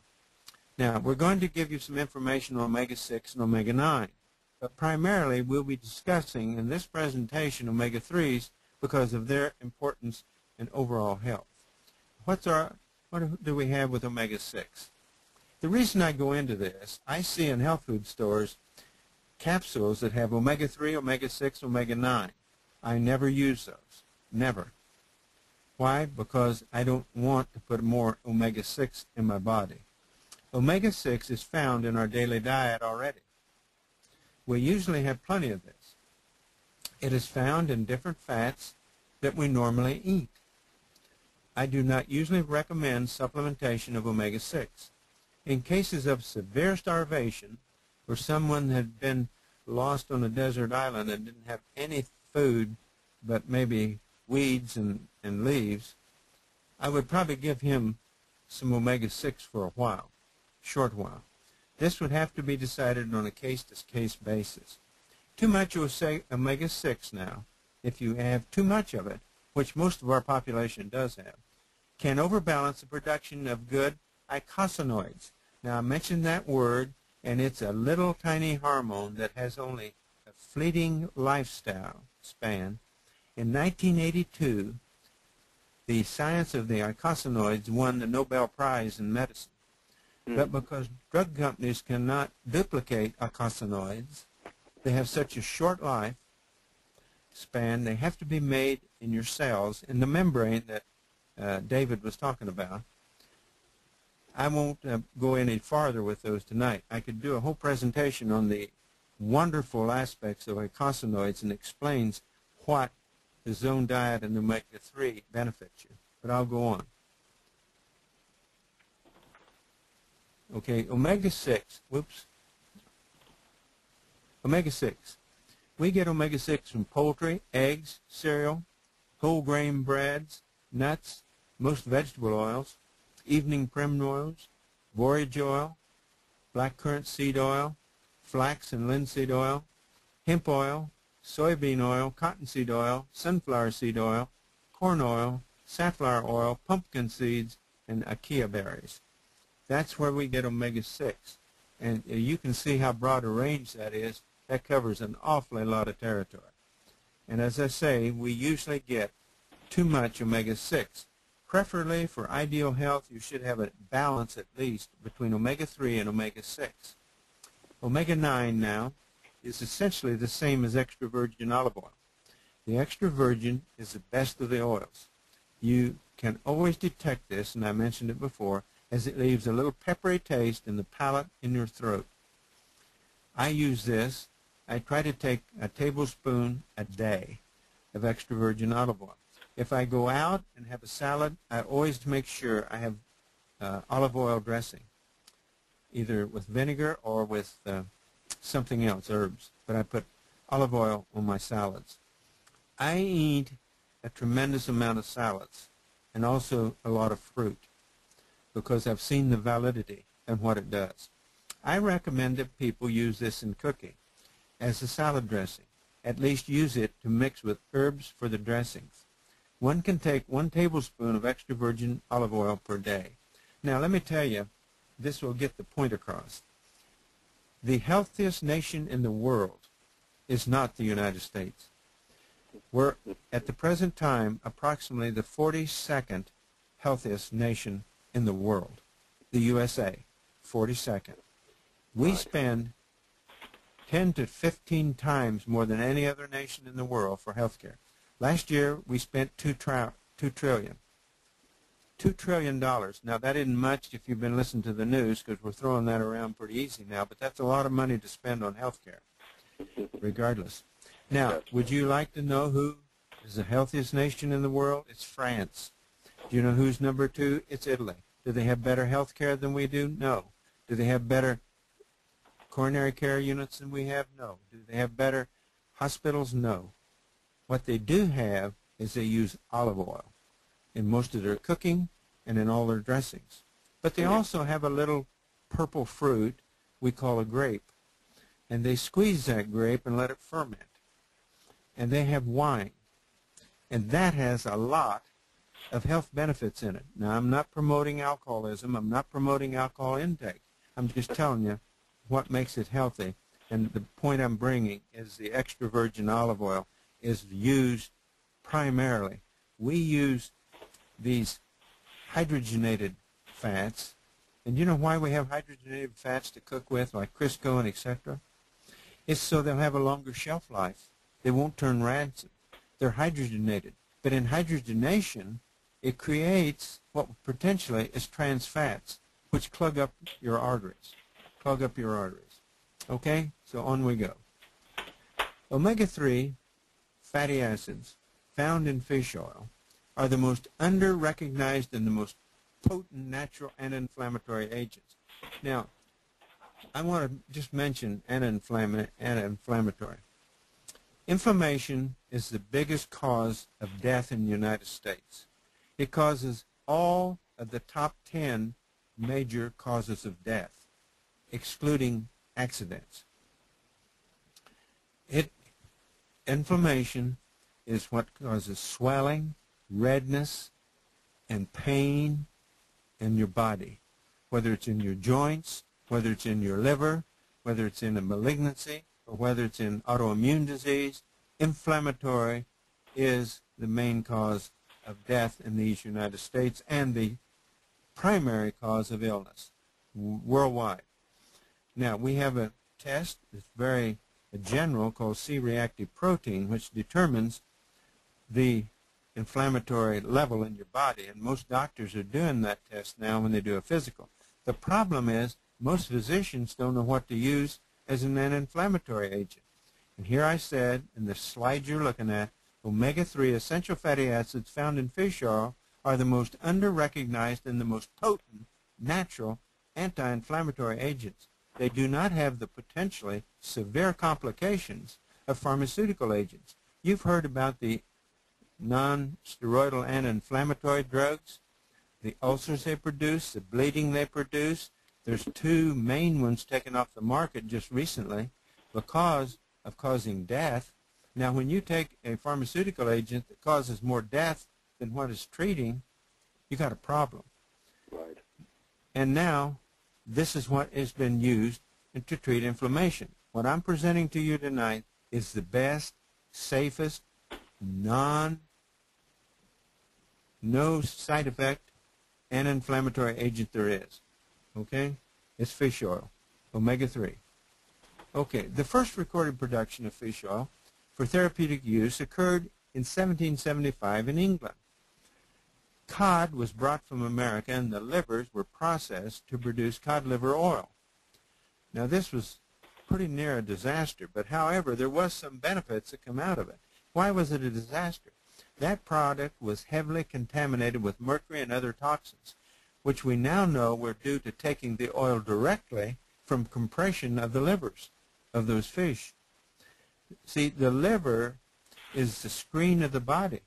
Now, we're going to give you some information on omega-6 and omega-9, but primarily we'll be discussing in this presentation omega-3s because of their importance in overall health. What do we have with omega-6? The reason I go into this, I see in health food stores capsules that have omega-3, omega-6, omega-9. I never use those. Never. Why? Because I don't want to put more omega-6 in my body. Omega-6 is found in our daily diet already. We usually have plenty of this. It is found in different fats that we normally eat. I do not usually recommend supplementation of omega-6. In cases of severe starvation, or someone had been lost on a desert island and didn't have any food but maybe weeds and leaves, I would probably give him some omega-6 for a while, short while. This would have to be decided on a case-to-case basis. Too much omega-6 now, if you have too much of it, which most of our population does have, can overbalance the production of good eicosanoids. Now, I mentioned that word, and it's a little tiny hormone that has only a fleeting lifestyle span. In 1982, the science of the eicosanoids won the Nobel Prize in medicine. But because drug companies cannot duplicate eicosanoids, they have such a short life span, they have to be made in your cells, in the membrane that David was talking about. I won't go any farther with those tonight. I could do a whole presentation on the wonderful aspects of eicosanoids and explains what the zone diet and omega-3 benefits you. But I'll go on. Okay, omega-6, omega-6. We get omega-6 from poultry, eggs, cereal, whole grain breads, nuts, most vegetable oils, evening primrose, borage oil, blackcurrant seed oil, flax and linseed oil, hemp oil, soybean oil, cottonseed oil, sunflower seed oil, corn oil, safflower oil, pumpkin seeds, and acacia berries. That's where we get omega-6. And you can see how broad a range that is. That covers an awfully lot of territory. And as I say, we usually get too much omega-6. Preferably for ideal health, you should have a balance at least between omega-3 and omega-6. Omega-9 now is essentially the same as extra virgin olive oil. The extra virgin is the best of the oils. You can always detect this, and I mentioned it before, as it leaves a little peppery taste in the palate in your throat. I use this. I try to take a tablespoon a day of extra virgin olive oil. If I go out and have a salad, I always make sure I have olive oil dressing, either with vinegar or with something else, herbs. But I put olive oil on my salads. I eat a tremendous amount of salads and also a lot of fruit because I've seen the validity and what it does. I recommend that people use this in cooking as a salad dressing. At least use it to mix with herbs for the dressings. One can take 1 tablespoon of extra virgin olive oil per day. Now let me tell you, this will get the point across. The healthiest nation in the world is not the United States. We're, at the present time, approximately the 42nd healthiest nation in the world. The USA, 42nd. We spend 10 to 15 times more than any other nation in the world for health care. Last year, we spent $2 trillion. $2 trillion. Now, that isn't much if you've been listening to the news because we're throwing that around pretty easy now, but that's a lot of money to spend on health care, regardless. Now, would you like to know who is the healthiest nation in the world? It's France. Do you know who's number 2? It's Italy. Do they have better health care than we do? No. Do they have better coronary care units than we have? No. Do they have better hospitals? No. What they do have is they use olive oil in most of their cooking and in all their dressings. But they also have a little purple fruit we call a grape. And they squeeze that grape and let it ferment. And they have wine. And that has a lot of health benefits in it. Now, I'm not promoting alcoholism. I'm not promoting alcohol intake. I'm just telling you what makes it healthy. And the point I'm bringing is the extra virgin olive oil is used primarily. We use these hydrogenated fats. And you know why we have hydrogenated fats to cook with, like Crisco and etc.? It's so they'll have a longer shelf life. They won't turn rancid. They're hydrogenated. But in hydrogenation, it creates what potentially is trans fats, which clog up your arteries. Clog up your arteries. Okay? So on we go. Omega-3 fatty acids found in fish oil are the most under-recognized and the most potent natural anti-inflammatory agents. Now, I want to just mention anti-inflammatory. Inflammation is the biggest cause of death in the United States. It causes all of the top 10 major causes of death, excluding accidents. Inflammation is what causes swelling, redness, and pain in your body, whether it's in your joints, whether it's in your liver, whether it's in a malignancy, or whether it's in autoimmune disease. Inflammatory is the main cause of death in these United States and the primary cause of illness worldwide. Now, we have a test that's very general called C-reactive protein, which determines the inflammatory level in your body, and most doctors are doing that test now when they do a physical. The problem is most physicians don't know what to use as an anti-inflammatory agent. And here I said in the slide you're looking at, omega-3 essential fatty acids found in fish oil are the most under-recognized and the most potent natural anti-inflammatory agents. They do not have the potentially severe complications of pharmaceutical agents. You've heard about the non-steroidal anti-inflammatory drugs, the ulcers they produce, the bleeding they produce. There's 2 main ones taken off the market just recently because of causing death. Now, when you take a pharmaceutical agent that causes more death than what it's treating, you got a problem. Right. And now, this is what has been used to treat inflammation. What I'm presenting to you tonight is the best, safest, no side effect anti-inflammatory agent there is. Okay? It's fish oil, omega-3. Okay, the first recorded production of fish oil for therapeutic use occurred in 1775 in England. Cod was brought from America and the livers were processed to produce cod liver oil. Now, this was pretty near a disaster, but however, there was some benefits that come out of it. Why was it a disaster? That product was heavily contaminated with mercury and other toxins. which we now know were due to taking the oil directly from compression of the livers of those fish. See, the liver is the screen of the body.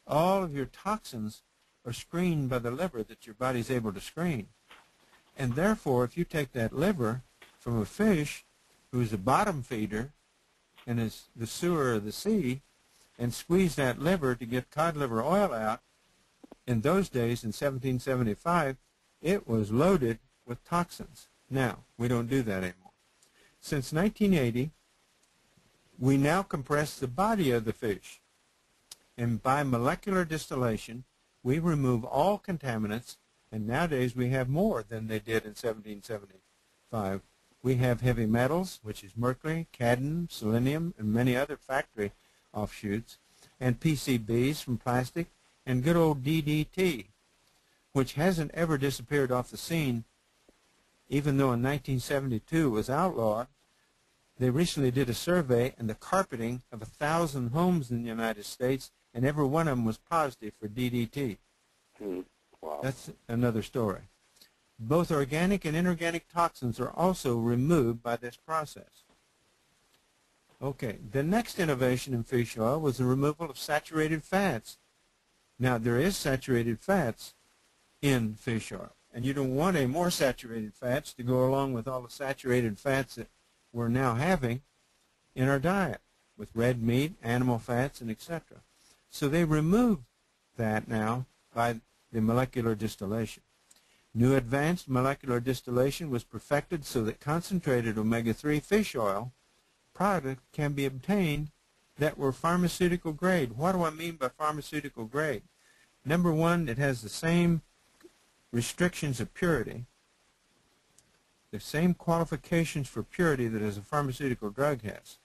All of your toxins are screened by the liver that your body's able to screen. And therefore, if you take that liver from a fish who's a bottom feeder and is the sewer of the sea and squeeze that liver to get cod liver oil out, in those days, in 1775, it was loaded with toxins. Now, we don't do that anymore. Since 1980, we now compress the body of the fish. And by molecular distillation, we remove all contaminants, and nowadays we have more than they did in 1775. We have heavy metals, which is mercury, cadmium, selenium, and many other factory offshoots, and PCBs from plastic, and good old DDT, which hasn't ever disappeared off the scene, even though in 1972 it was outlawed. They recently did a survey and the carpeting of 1,000 homes in the United States, and every one of them was positive for DDT. Wow. That's another story. Both organic and inorganic toxins are also removed by this process. Okay, the next innovation in fish oil was the removal of saturated fats. Now, there is saturated fats in fish oil, and you don't want any more saturated fats to go along with all the saturated fats that we're now having in our diet with red meat, animal fats, and etc. So they remove that now by the molecular distillation. New advanced molecular distillation was perfected so that concentrated omega-3 fish oil product can be obtained that were pharmaceutical grade. What do I mean by pharmaceutical grade? Number one, it has the same restrictions of purity, the same qualifications for purity that as a pharmaceutical drug has.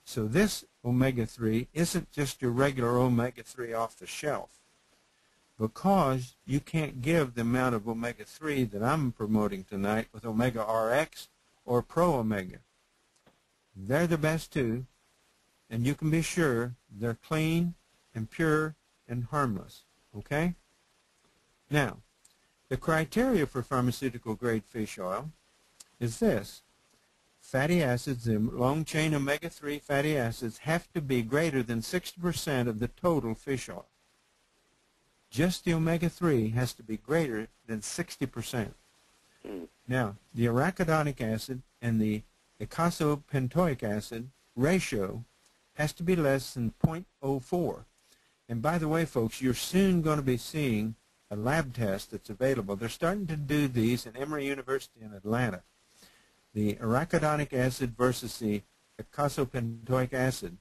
So this omega-3 isn't just your regular omega-3 off the shelf, because you can't give the amount of omega-3 that I'm promoting tonight with omega-RX or pro-omega. They're the best two, and you can be sure they're clean and pure and harmless. Okay? Now, the criteria for pharmaceutical-grade fish oil is this. Fatty acids, the long-chain omega-3 fatty acids, have to be greater than 60% of the total fish oil. Just the omega-3 has to be greater than 60%. Now, the arachidonic acid and the icosapentaenoic acid ratio has to be less than 0.04. And by the way, folks, you're soon going to be seeing a lab test that's available. They're starting to do these at Emory University in Atlanta. The arachidonic acid versus the icosapentaenoic acid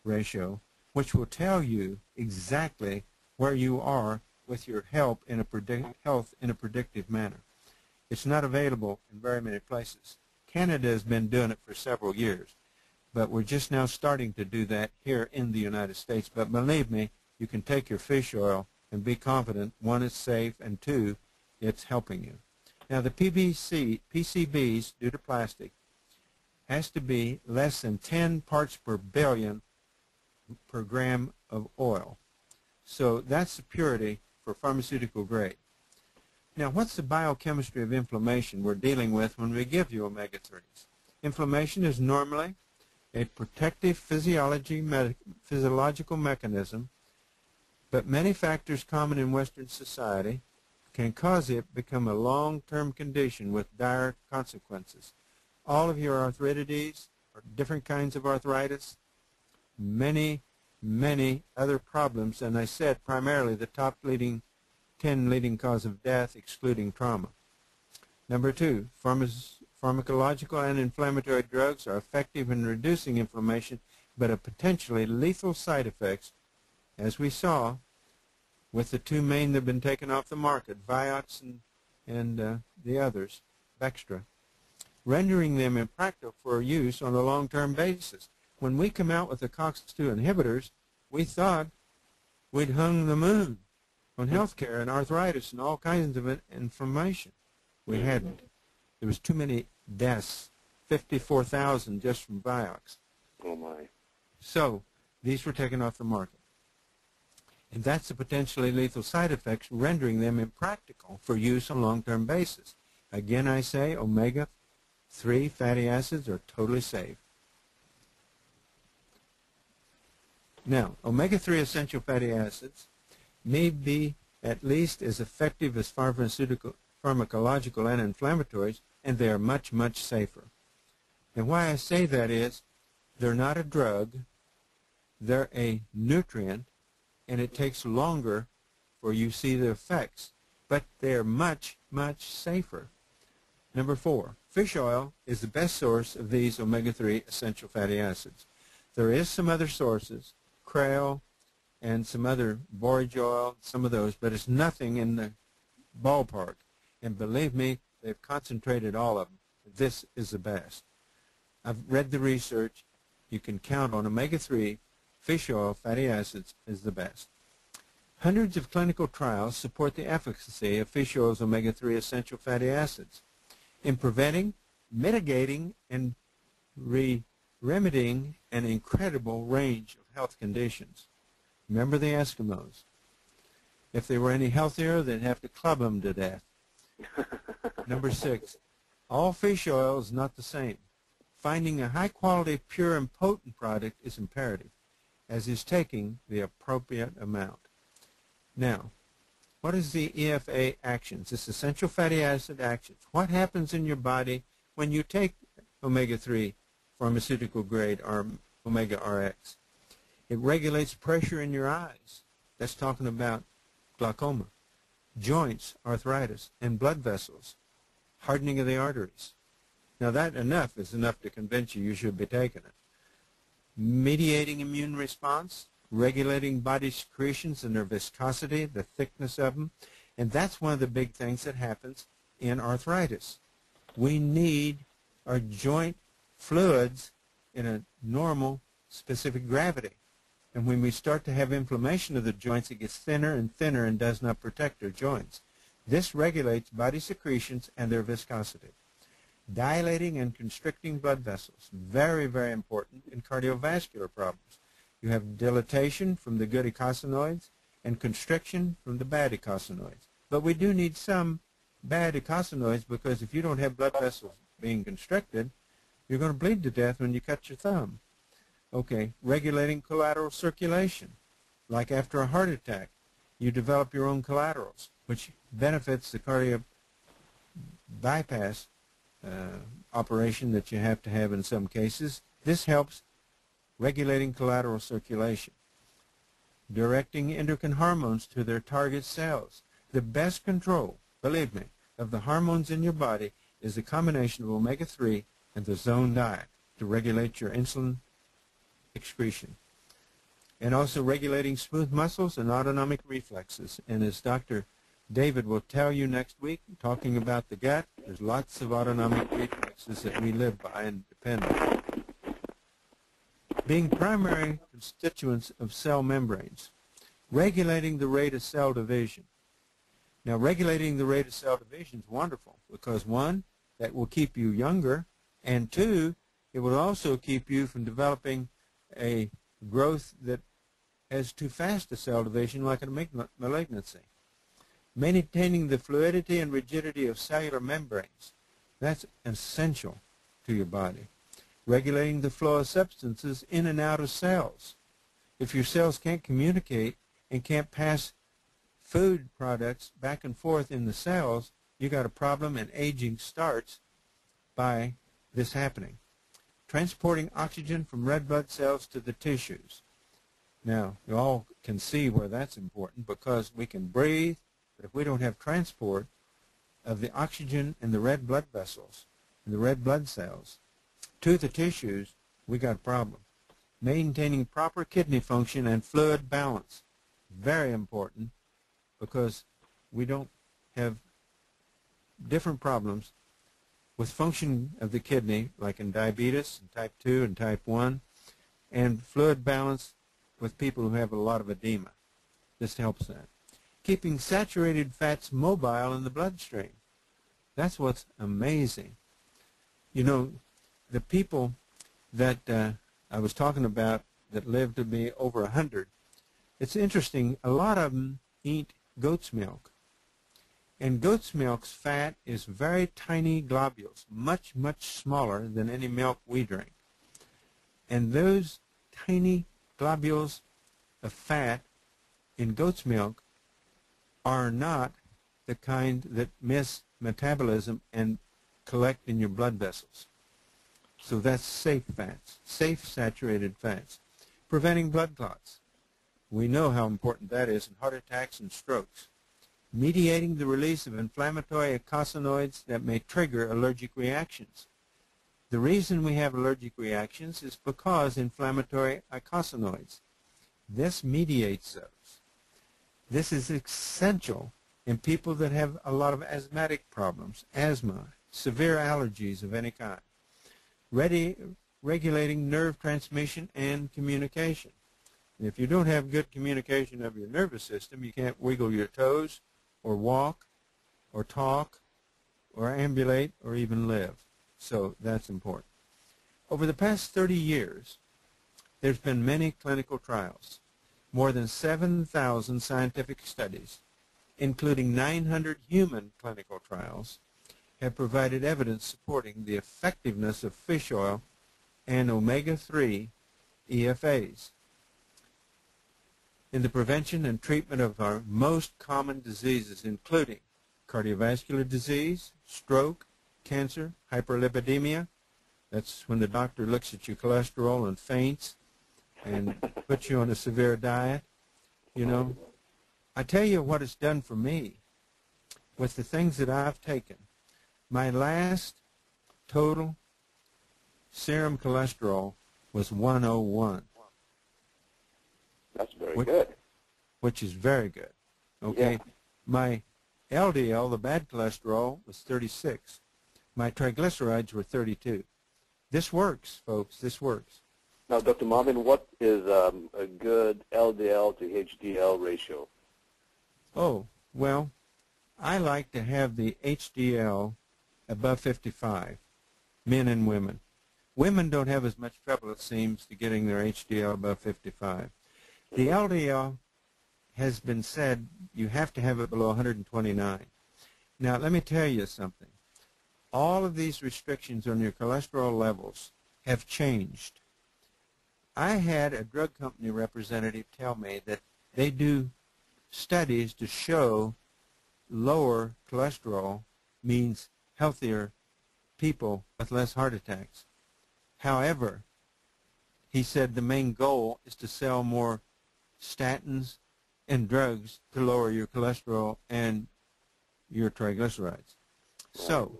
ratio, which will tell you exactly where you are with your health in a predictive manner. It's not available in very many places. Canada has been doing it for several years, but we're just now starting to do that here in the United States. But believe me, you can take your fish oil and be confident, one, it's safe, and two, it's helping you. Now, the PCBs, due to plastic, has to be less than 10 parts per billion per gram of oil. So that's the purity for pharmaceutical grade. Now, what's the biochemistry of inflammation we're dealing with when we give you omega-3s? Inflammation is normally a protective physiological mechanism, but many factors common in Western society can cause it to become a long-term condition with dire consequences. All of your arthritides, or different kinds of arthritis, many other problems, and I said primarily the top 10 leading cause of death, excluding trauma. Number two, pharmacological and inflammatory drugs are effective in reducing inflammation, but have potentially lethal side effects, as we saw with the two main that have been taken off the market, Vioxx and the others, Bextra, rendering them impractical for use on a long-term basis. When we come out with the COX-2 inhibitors, we thought we'd hung the moon on healthcare and arthritis and all kinds of inflammation. We hadn't. There was too many deaths, 54,000 just from Vioxx. Oh, my. So these were taken off the market. And that's the potentially lethal side effects, rendering them impractical for use on a long-term basis. Again, I say omega-3 fatty acids are totally safe. Now, omega-3 essential fatty acids may be at least as effective as pharmacological anti-inflammatories, and they are much, much safer. And why I say that is they're not a drug, they're a nutrient, and it takes longer for you to see the effects, but they're much, much safer. Number 4, fish oil is the best source of these omega-3 essential fatty acids. There is some other sources, krill and some other borage oil, some of those, but it's nothing in the ballpark. And believe me, they've concentrated all of them. This is the best. I've read the research. You can count on omega-3 fish oil fatty acids is the best. Hundreds of clinical trials support the efficacy of fish oil's omega-3 essential fatty acids in preventing, mitigating, and remedying an incredible range of health conditions. Remember the Eskimos. If they were any healthier, they'd have to club them to death. Number 6, all fish oil is not the same. Finding a high-quality, pure, and potent product is imperative, as is taking the appropriate amount. Now, what is the EFA actions? It's essential fatty acid actions. What happens in your body when you take omega-3 pharmaceutical grade or omega RX? It regulates pressure in your eyes. That's talking about glaucoma, joints, arthritis, and blood vessels, hardening of the arteries. Now that is enough to convince you should be taking it. Mediating immune response, regulating body secretions and their viscosity, the thickness of them, and that's one of the big things that happens in arthritis. We need our joint fluids in a normal, specific gravity. And when we start to have inflammation of the joints, it gets thinner and thinner and does not protect our joints. This regulates body secretions and their viscosity. Dilating and constricting blood vessels, very, very important in cardiovascular problems. You have dilatation from the good eicosanoids and constriction from the bad eicosanoids. But we do need some bad eicosanoids, because if you don't have blood vessels being constricted, you're going to bleed to death when you cut your thumb. Okay, regulating collateral circulation. Like after a heart attack, you develop your own collaterals, which benefits the cardiac bypass operation that you have to have in some cases. This helps regulating collateral circulation. Directing endocrine hormones to their target cells. The best control, believe me, of the hormones in your body is the combination of omega-3 and the zone diet to regulate your insulin excretion. And also regulating smooth muscles and autonomic reflexes. And as Dr. David will tell you next week, talking about the gut, there's lots of autonomic reflexes that we live by and depend on. Being primary constituents of cell membranes. Regulating the rate of cell division. Now, regulating the rate of cell division is wonderful because, 1, that will keep you younger, and 2, it will also keep you from developing a growth that has too fast a cell division like a malignancy. Maintaining the fluidity and rigidity of cellular membranes. That's essential to your body. Regulating the flow of substances in and out of cells. If your cells can't communicate and can't pass food products back and forth in the cells, you got a problem, and aging starts by this happening. Transporting oxygen from red blood cells to the tissues. Now, you all can see where that's important because we can breathe, but if we don't have transport of the oxygen in the red blood vessels and the red blood cells to the tissues, we got a problem. Maintaining proper kidney function and fluid balance. Very important because we don't have different problems with function of the kidney, like in diabetes, and type 2 and type 1, and fluid balance with people who have a lot of edema. This helps that. Keeping saturated fats mobile in the bloodstream. That's what's amazing. You know, the people that I was talking about that lived to be over 100, It's interesting, a lot of them eat goat's milk. And goat's milk's fat is very tiny globules, much, much smaller than any milk we drink. And those tiny globules of fat in goat's milk are not the kind that miss metabolism and collect in your blood vessels. So that's safe fats, safe saturated fats, preventing blood clots. We know how important that is in heart attacks and strokes. Mediating the release of inflammatory eicosanoids that may trigger allergic reactions. The reason we have allergic reactions is because inflammatory eicosanoids. This mediates those. This is essential in people that have a lot of asthmatic problems, asthma, severe allergies of any kind. Regulating nerve transmission and communication. And if you don't have good communication of your nervous system, you can't wiggle your toes or walk or talk or ambulate or even live. So that's important. Over the past 30 years, there's been many clinical trials, more than 7,000 scientific studies, including 900 human clinical trials, have provided evidence supporting the effectiveness of fish oil and omega-3 EFAs in the prevention and treatment of our most common diseases, including cardiovascular disease, stroke, cancer, hyperlipidemia. That's when the doctor looks at your cholesterol and faints and puts you on a severe diet. You know, I tell you what it's done for me with the things that I've taken. My last total serum cholesterol was 101. That's very good. Which is very good. Okay. Yeah. My LDL, the bad cholesterol, was 36. My triglycerides were 32. This works, folks. This works. Now, Dr. Marvin, what is a good LDL to HDL ratio? Oh, well, I like to have the HDL above 55, men and women. Women don't have as much trouble, it seems, to getting their HDL above 55. The LDL has been said you have to have it below 129. Now, let me tell you something. All of these restrictions on your cholesterol levels have changed. I had a drug company representative tell me that they do studies to show lower cholesterol means healthier people with less heart attacks. However, he said the main goal is to sell more statins and drugs to lower your cholesterol and your triglycerides. So,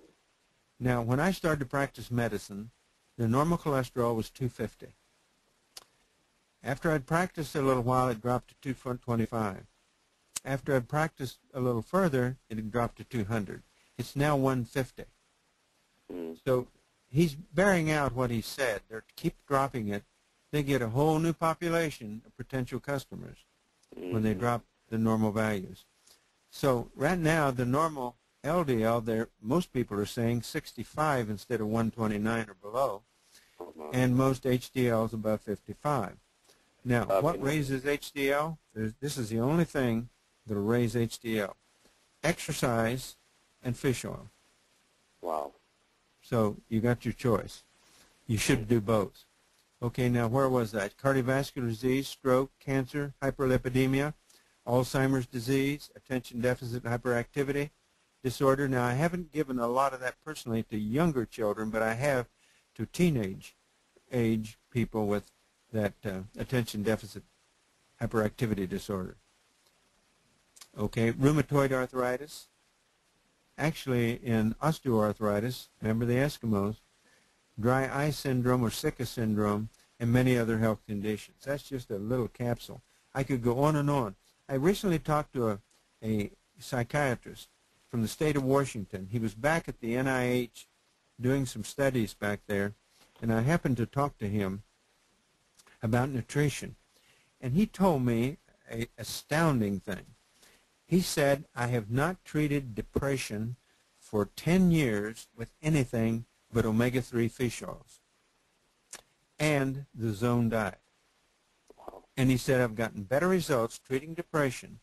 now when I started to practice medicine, the normal cholesterol was 250. After I'd practiced a little while, it dropped to 225. After I'd practiced a little further, it had dropped to 200. It's now 150. So he's bearing out what he said. They keep dropping it. They get a whole new population of potential customers when they drop the normal values. So right now, the normal LDL, most people are saying 65 instead of 129 or below, and most HDLs above 55. Now, what raises HDL? This is the only thing that will raise HDL. Exercise and fish oil. Wow. So you got your choice. You should do both. Okay, now where was that? Cardiovascular disease, stroke, cancer, hyperlipidemia, Alzheimer's disease, attention deficit hyperactivity disorder. Now, I haven't given a lot of that personally to younger children, but I have to teenage age people with that attention deficit hyperactivity disorder. Okay, rheumatoid arthritis. Actually, in osteoarthritis, remember the Eskimos, dry eye syndrome or Sika syndrome, and many other health conditions. That's just a little capsule. I could go on and on. I recently talked to a psychiatrist from the state of Washington. He was back at the NIH doing some studies back there, and I happened to talk to him about nutrition. And he told me an astounding thing. He said, I have not treated depression for 10 years with anything but omega-3 fish oils and the zone diet. And he said, I've gotten better results treating depression,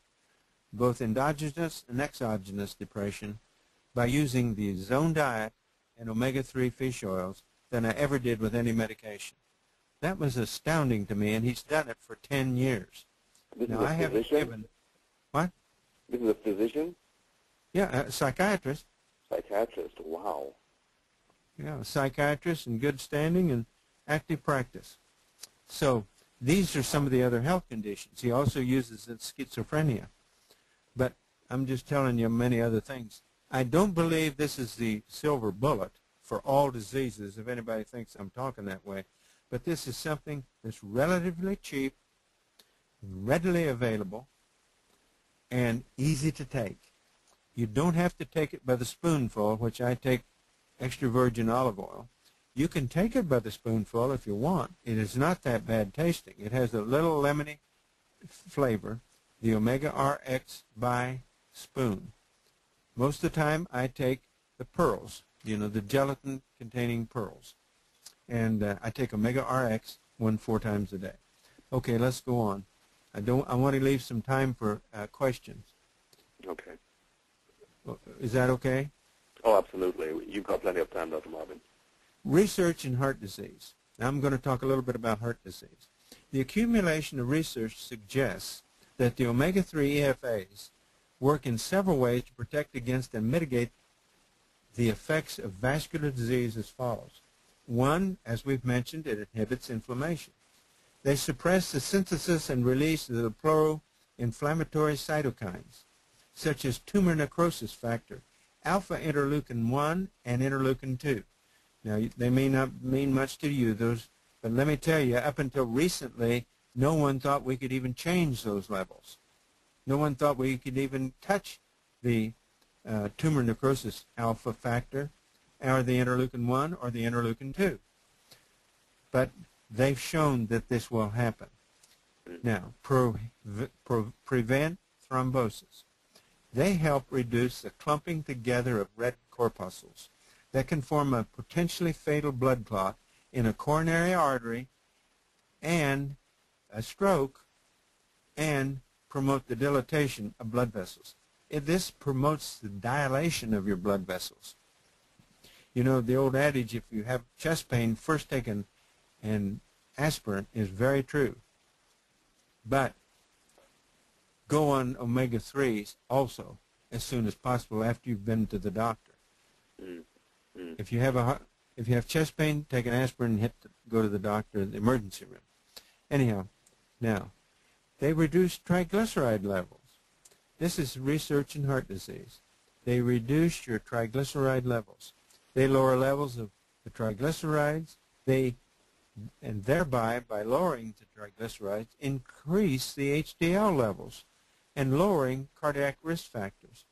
both endogenous and exogenous depression, by using the zone diet and omega-3 fish oils than I ever did with any medication. That was astounding to me, and he's done it for 10 years. This Now, is a I haven't physician? given... What? This is a physician? Yeah, a psychiatrist. Psychiatrist. Wow. Yeah, a psychiatrist in good standing and active practice. So these are some of the other health conditions. He also uses it schizophrenia. But I'm just telling you many other things. I don't believe this is the silver bullet for all diseases, if anybody thinks I'm talking that way. But this is something that's relatively cheap, readily available, and easy to take. You don't have to take it by the spoonful, which I take extra virgin olive oil. You can take it by the spoonful if you want. It is not that bad tasting. It has a little lemony flavor, the Omega RX by spoon. Most of the time I take the pearls, you know, the gelatin-containing pearls. And I take Omega RX 4 times a day. Okay, let's go on. I want to leave some time for questions. Okay. Is that okay? Oh, absolutely. You've got plenty of time, Dr. Marvin. Research in heart disease. Now I'm going to talk a little bit about heart disease. The accumulation of research suggests that the omega-3 EFAs work in several ways to protect against and mitigate the effects of vascular disease as follows. One, as we've mentioned, it inhibits inflammation. They suppress the synthesis and release of the pro-inflammatory cytokines, such as tumor necrosis factor, alpha-interleukin-1 and interleukin-2. Now, they may not mean much to you, but let me tell you, up until recently, no one thought we could even change those levels. No one thought we could even touch the tumor necrosis alpha factor, or the interleukin-1 or the interleukin-2. But they've shown that this will happen. Now, prevent thrombosis. They help reduce the clumping together of red corpuscles that can form a potentially fatal blood clot in a coronary artery and a stroke and promote the dilatation of blood vessels. This promotes the dilation of your blood vessels. You know, the old adage, if you have chest pain, first take an aspirin is very true. But go on omega-3s also as soon as possible after you've been to the doctor. If you have chest pain, take an aspirin and go to the doctor in the emergency room. Anyhow, now, they reduce triglyceride levels. This is research in heart disease. They reduce your triglyceride levels. They lower levels of the triglycerides. And thereby, by lowering the triglycerides, increase the HDL levels and lowering cardiac risk factors.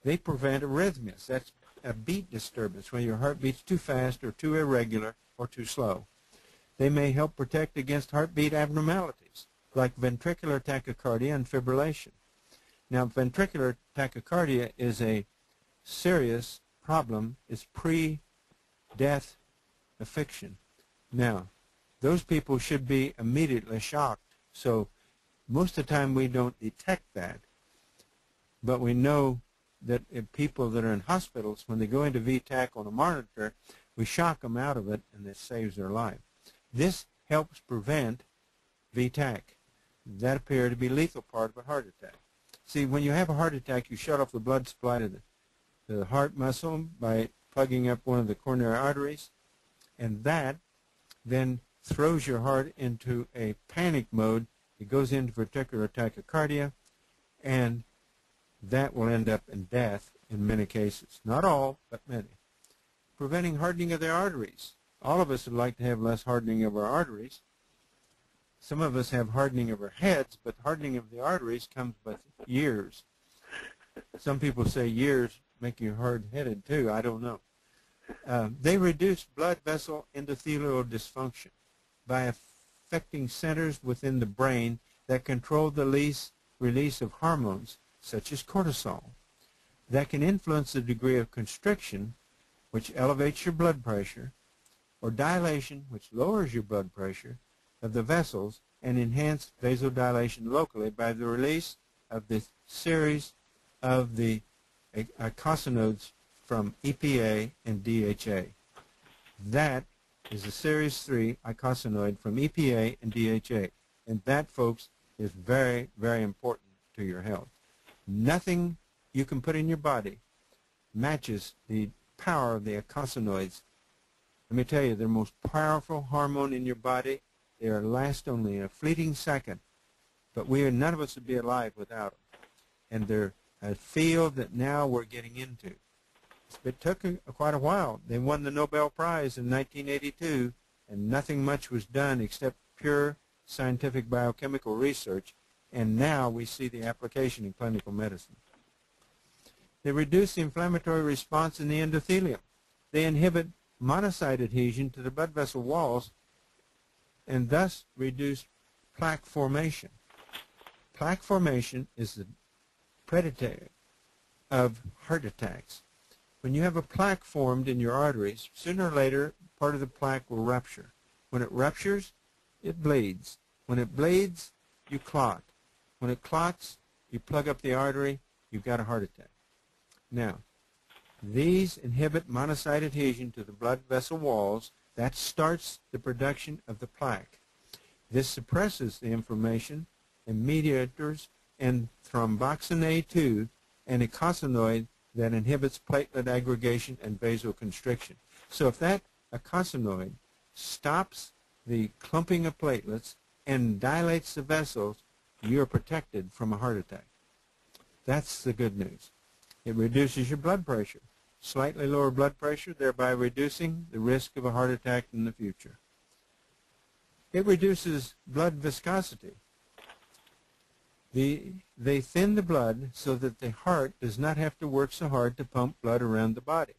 They prevent arrhythmias. That's a beat disturbance when your heart beats too fast or too irregular or too slow. They may help protect against heartbeat abnormalities like ventricular tachycardia and fibrillation. Now, ventricular tachycardia is a serious problem. It's pre-death affliction. Now, those people should be immediately shocked. So most of the time we don't detect that. But we know that if people that are in hospitals, when they go into VTAC on a monitor, we shock them out of it and it saves their life. This helps prevent VTAC. That appears to be a lethal part of a heart attack. See, when you have a heart attack, you shut off the blood supply to the heart muscle by plugging up one of the coronary arteries, and that then throws your heart into a panic mode. It goes into ventricular tachycardia, and that will end up in death in many cases. Not all, but many. Preventing hardening of the arteries. All of us would like to have less hardening of our arteries. Some of us have hardening of our heads, but hardening of the arteries comes with years. Some people say years make you hard-headed too. I don't know. They reduce blood vessel endothelial dysfunction by affecting centers within the brain that control the release of hormones, such as cortisol, that can influence the degree of constriction, which elevates your blood pressure, or dilation, which lowers your blood pressure, of the vessels and enhance vasodilation locally by the release of the series of the eicosanoids from EPA and DHA. That is a series 3 eicosanoid from EPA and DHA. And that, folks, is very, very important to your health. Nothing you can put in your body matches the power of the eicosanoids. Let me tell you, they're the most powerful hormone in your body. They last only a fleeting second, but none of us would be alive without them. And they're a field that now we're getting into. It took quite a while. They won the Nobel Prize in 1982, and nothing much was done except pure scientific biochemical research, and now we see the application in clinical medicine. They reduce the inflammatory response in the endothelium. They inhibit monocyte adhesion to the blood vessel walls and thus reduce plaque formation. Plaque formation is the predictor of heart attacks. When you have a plaque formed in your arteries, sooner or later, part of the plaque will rupture. When it ruptures, it bleeds. When it bleeds, you clot. When it clots, you plug up the artery, you've got a heart attack. Now, these inhibit monocyte adhesion to the blood vessel walls. That starts the production of the plaque. This suppresses the inflammation and mediators and thromboxane A2, an eicosanoid that inhibits platelet aggregation and vasoconstriction. So if that eicosanoid stops the clumping of platelets and dilates the vessels, you're protected from a heart attack. That's the good news. It reduces your blood pressure. Slightly lower blood pressure, thereby reducing the risk of a heart attack in the future. It reduces blood viscosity. They thin the blood so that the heart does not have to work so hard to pump blood around the body.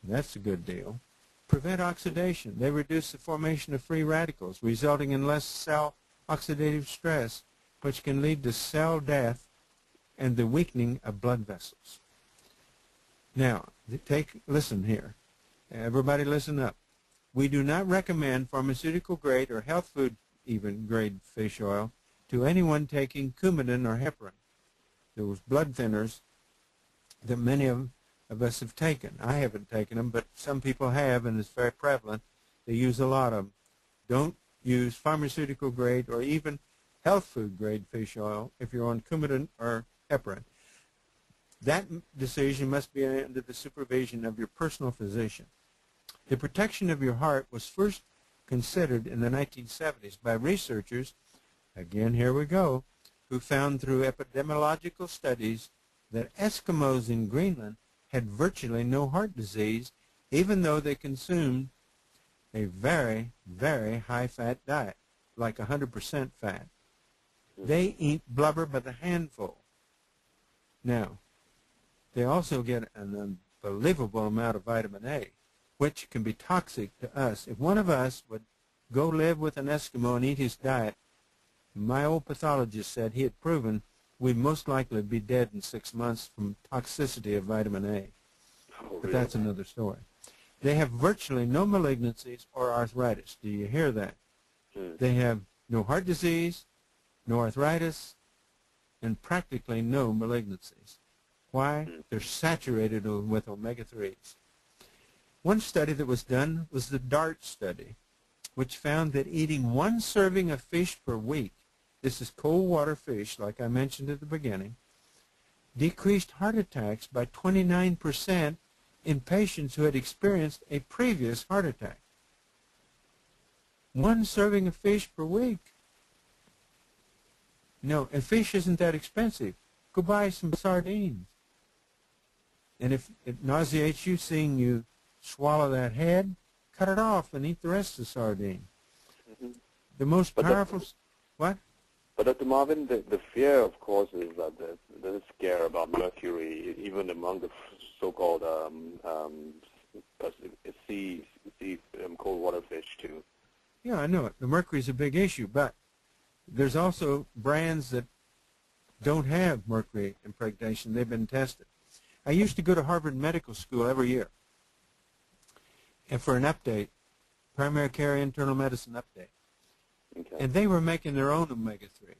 That's a good deal. Prevent oxidation. They reduce the formation of free radicals, resulting in less cell oxidative stress, which can lead to cell death and the weakening of blood vessels. Now, listen here. Everybody listen up. We do not recommend pharmaceutical grade or health food even grade fish oil to anyone taking Coumadin or heparin, those blood thinners that many of us have taken. I haven't taken them, but some people have, and it's very prevalent. They use a lot of them. Don't use pharmaceutical grade or even health food grade fish oil if you're on Coumadin or heparin. That decision must be under the supervision of your personal physician. The protection of your heart was first considered in the 1970s by researchers, again here we go, who found through epidemiological studies that Eskimos in Greenland had virtually no heart disease, even though they consumed a very, very high-fat diet, like 100% fat. They eat blubber by the handful. Now, they also get an unbelievable amount of vitamin A, which can be toxic to us. If one of us would go live with an Eskimo and eat his diet, my old pathologist said he had proven we'd most likely be dead in 6 months from toxicity of vitamin A. But that's another story. They have virtually no malignancies or arthritis. Do you hear that? They have no heart disease, no arthritis, and practically no malignancies. Why? They're saturated with omega-3s. One study that was done was the DART study, which found that eating 1 serving of fish per week, this is cold water fish, like I mentioned at the beginning, decreased heart attacks by 29% in patients who had experienced a previous heart attack. 1 serving of fish per week. No, and fish isn't that expensive. Go buy some sardines. And if it nauseates you seeing you swallow that head, cut it off and eat the rest of the sardine. The most powerful... What? But Dr. Marvin, the fear, of course, is that there's a scare about mercury, even among the so-called cold water fish, too. Yeah, I know it. The mercury is a big issue, but there's also brands that don't have mercury impregnation. They've been tested. I used to go to Harvard Medical School every year, and for an update, primary care internal medicine update. Okay. And they were making their own omega-3.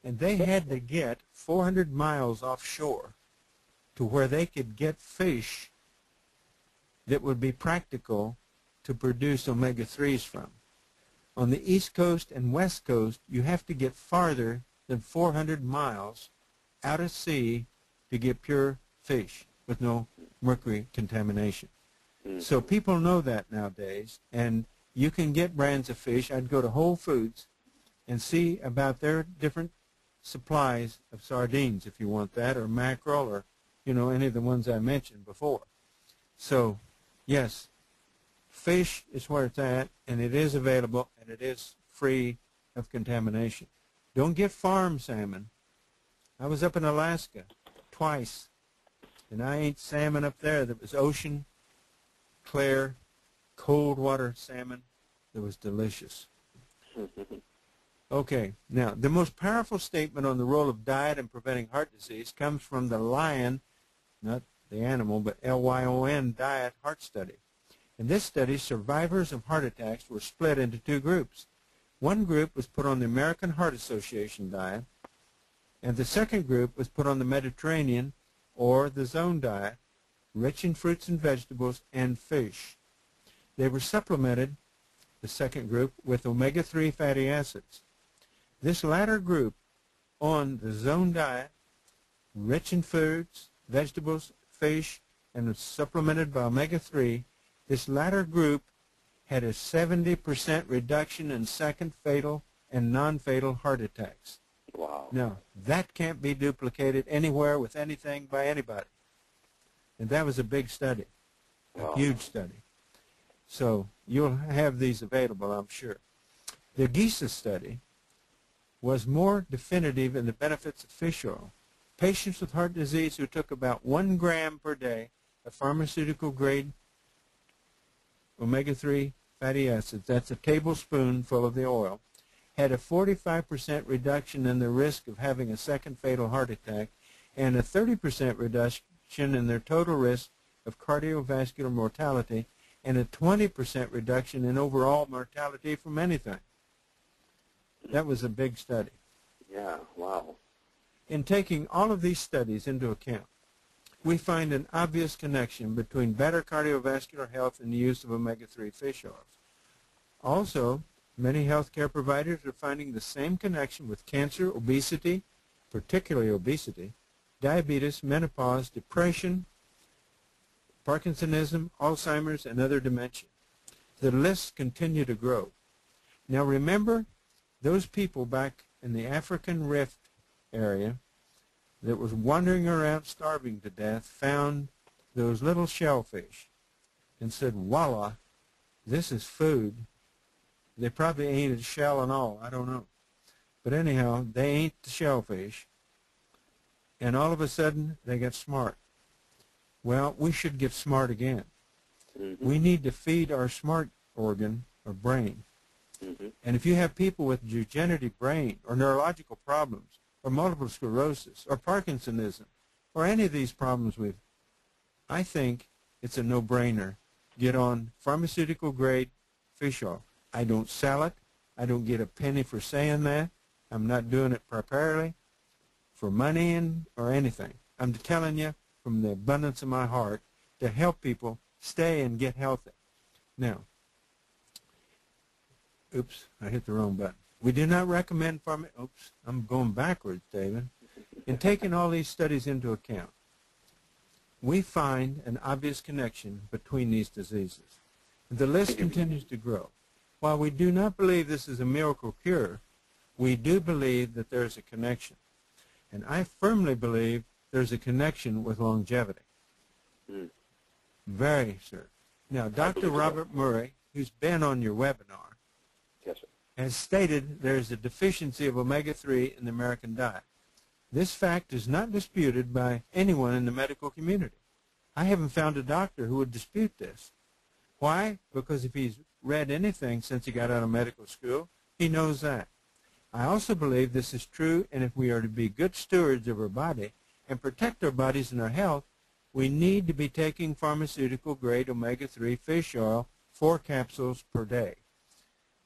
And they had to get 400 miles offshore to where they could get fish that would be practical to produce omega-3s from. On the East Coast and West Coast, you have to get farther than 400 miles out at sea to get pure fish with no mercury contamination. So people know that nowadays, and you can get brands of fish. I'd go to Whole Foods and see about their different supplies of sardines, if you want that, or mackerel, or, any of the ones I mentioned before. So, yes, fish is where it's at, and it is available, and it is free of contamination. Don't get farm salmon. I was up in Alaska twice, and I ate salmon up there that was ocean, clear, cold water salmon that was delicious. Okay, now, the most powerful statement on the role of diet in preventing heart disease comes from the Lion, not the animal, but Lyon Diet Heart Study. In this study, survivors of heart attacks were split into two groups. One group was put on the American Heart Association diet, and the second group was put on the Mediterranean or the Zone diet, rich in fruits and vegetables and fish. They were supplemented, the second group, with omega-3 fatty acids. This latter group on the Zone diet, rich in foods, vegetables, fish, and was supplemented by omega-3, this latter group had a 70% reduction in second fatal and non-fatal heart attacks. Wow. Now, that can't be duplicated anywhere with anything by anybody. And that was a big study, a huge study. So you'll have these available, I'm sure. The GISA study was more definitive in the benefits of fish oil. Patients with heart disease who took about 1 gram per day of pharmaceutical-grade omega-3 fatty acids, that's a tablespoonful of the oil, had a 45% reduction in the risk of having a second fatal heart attack and a 30% reduction in their total risk of cardiovascular mortality and a 20% reduction in overall mortality from anything. That was a big study. Yeah, wow. In taking all of these studies into account, we find an obvious connection between better cardiovascular health and the use of omega-3 fish oils. Also, many healthcare providers are finding the same connection with cancer, obesity, particularly obesity, diabetes, menopause, depression, Parkinsonism, Alzheimer's, and other dementia. The lists continue to grow. Now remember, those people back in the African Rift area that was wandering around starving to death found those little shellfish and said, voila, this is food. They probably ate a shell and all, I don't know. But anyhow, they ate the shellfish, and all of a sudden they got smart. Well, we should get smart again. We need to feed our smart organ, or brain. And if you have people with degenerative brain or neurological problems or multiple sclerosis or Parkinsonism or any of these problems I think it's a no-brainer. Get on pharmaceutical-grade fish oil. I don't sell it. I don't get a penny for saying that. I'm not doing it primarily for money or anything. I'm telling you from the abundance of my heart to help people stay and get healthy. Now, oops, I hit the wrong button. We do not recommend oops, I'm going backwards, David. In taking all these studies into account, we find an obvious connection between these diseases. The list continues to grow. While we do not believe this is a miracle cure, we do believe that there is a connection. And I firmly believe there's a connection with longevity. Very, sir. Now, Dr. Robert Murray, who's been on your webinar, yes, sir, has stated there is a deficiency of omega-3 in the American diet. This fact is not disputed by anyone in the medical community. I haven't found a doctor who would dispute this. Why? Because if he's read anything since he got out of medical school, he knows that. I also believe this is true, and if we are to be good stewards of our body and protect our bodies and our health, we need to be taking pharmaceutical-grade omega-3 fish oil, 4 capsules per day.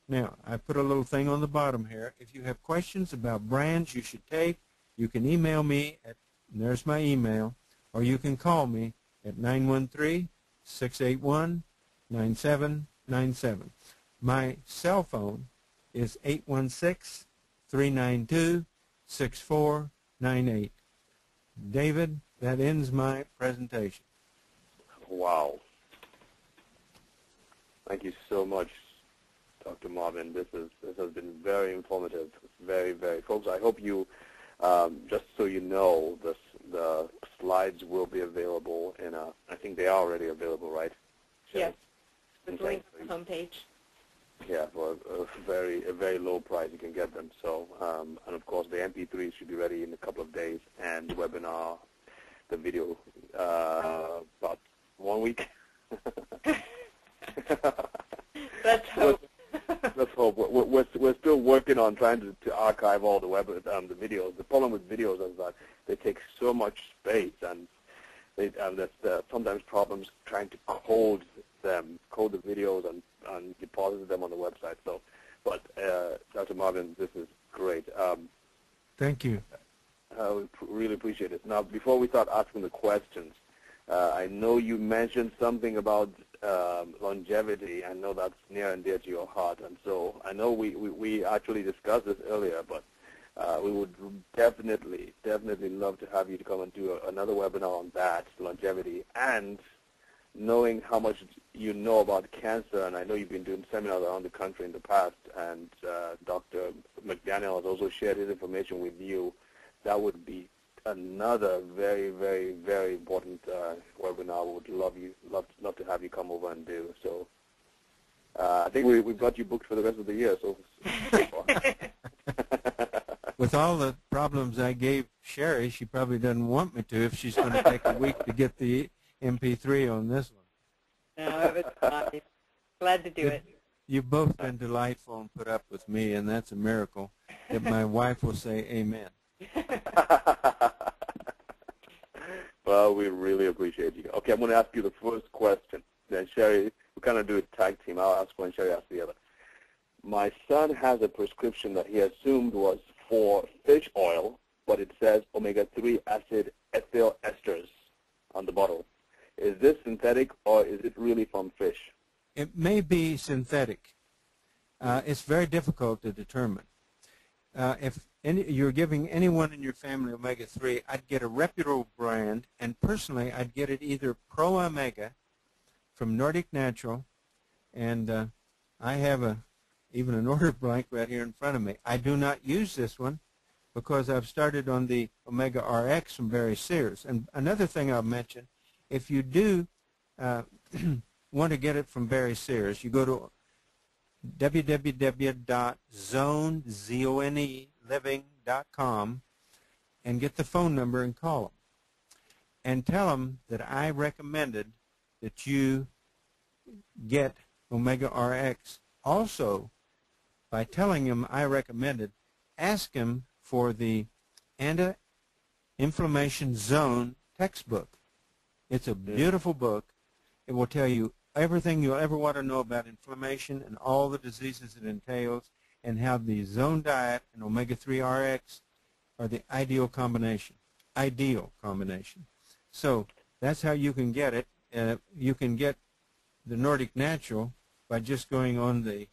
Now, I put a little thing on the bottom here. If you have questions about brands you should take, you can email me at, and there's my email, or you can call me at 913-681-9797. My cell phone is 816-392-6498. David, that ends my presentation. Wow. Thank you so much, Dr. Marvin. This has been very informative. Very, very. Folks, I hope you, just so you know, the slides will be available in I think they are already available, right? Yes. With link to the homepage. Yeah, for a very low price you can get them. So, and of course the MP3 should be ready in a couple of days, and the webinar, the video, about 1 week. Let's hope. Let's hope. We're still working on trying to archive all the videos. The problem with videos is that they take so much space, and there's sometimes problems trying to code the videos and deposit them on the website. So, but Dr. Marvin, this is great. Thank you. We really appreciate it. Now, before we start asking the questions, I know you mentioned something about longevity. I know that's near and dear to your heart, and so I know we actually discussed this earlier, but we would definitely love to have you to come and do another webinar on that, longevity, and knowing how much you know about cancer, and I know you've been doing seminars around the country in the past, and Dr. McDaniel has also shared his information with you. That would be another very, very, very important webinar. We would love to have you come over and do. So I think we've got you booked for the rest of the year. So with all the problems I gave Sherry, she probably doesn't want me to if she's going to take a week to get the MP3 on this one. No, it was fine. Glad to do it. You've both been delightful and put up with me, and that's a miracle that my wife will say amen. Well, we really appreciate you. Okay, I'm going to ask you the first question. Then Sherry, we kind of do a tag team. I'll ask one, Sherry asks the other. My son has a prescription that he assumed was for fish oil, but it says omega-3 acid ethyl esters on the bottle. Is this synthetic, or is it really from fish? It may be synthetic. It's very difficult to determine. If you're giving anyone in your family omega-3, I'd get a reputable brand, and personally I'd get it either Pro Omega from Nordic Natural, and I have even an order blank right here in front of me. I do not use this one because I've started on the Omega RX from Barry Sears. And another thing I'll mention, if you do want to get it from Barry Sears, you go to www.zoneliving.com and get the phone number and call them and tell them that I recommended that you get Omega RX. Also, by telling him I recommended, ask him for the Anti-Inflammation Zone textbook. It's a beautiful book. It will tell you everything you'll ever want to know about inflammation and all the diseases it entails, and how the Zone Diet and Omega-3 RX are the ideal combination. So that's how you can get it. You can get the Nordic Natural by just going on the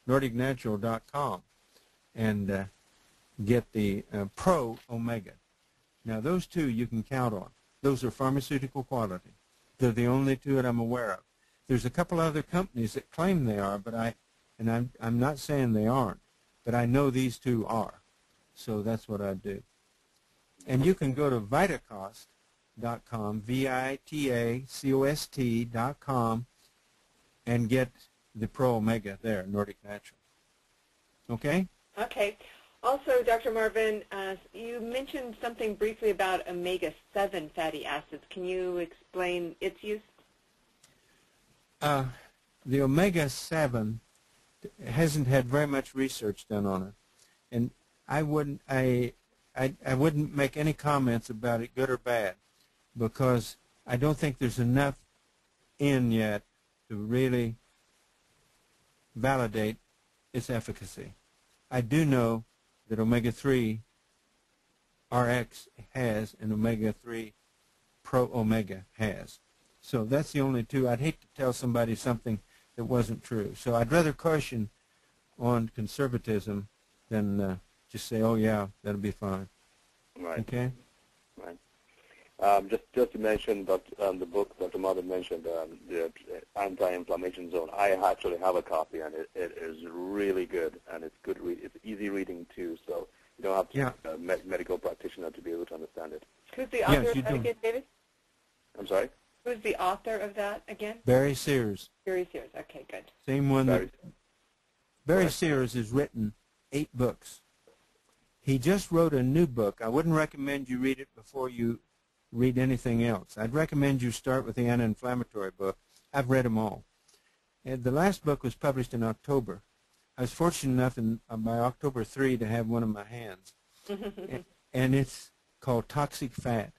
NordicNatural.com and get the Pro Omega. Now those two you can count on. Those are pharmaceutical quality. They're the only two that I'm aware of. There's a couple other companies that claim they are, but I'm not saying they aren't, but I know these two are. So that's what I do. And you can go to Vitacost.com, Vitacost.com, and get the Pro Omega there, Nordic Natural. Okay? Okay. Also, Dr. Marvin, you mentioned something briefly about omega-7 fatty acids. Can you explain its use? The omega-7 hasn't had very much research done on it, and I wouldn't make any comments about it, good or bad, because I don't think there's enough in yet to really validate its efficacy. I do know that omega-3 RX has and omega-3 Pro Omega has. So that's the only two. I'd hate to tell somebody something that wasn't true. So I'd rather caution on conservatism than just say, oh, yeah, that'll be fine. Right. Okay? Right. Just to mention the book Dr. Marvin mentioned, the Anti-Inflammation Zone. I actually have a copy, and it is really good, and it's good. It's easy reading too, so you don't have to be a medical practitioner to be able to understand it. Who's the author of that again, David? I'm sorry? Who's the author of that again? Barry Sears. Barry Sears. Okay, good. Same one. Barry Sears has written 8 books. He just wrote a new book. I wouldn't recommend you read it before you read anything else. I'd recommend you start with the anti-inflammatory book. I've read them all. And the last book was published in October. I was fortunate enough by October 3 to have one in my hands. And it's called Toxic Fat.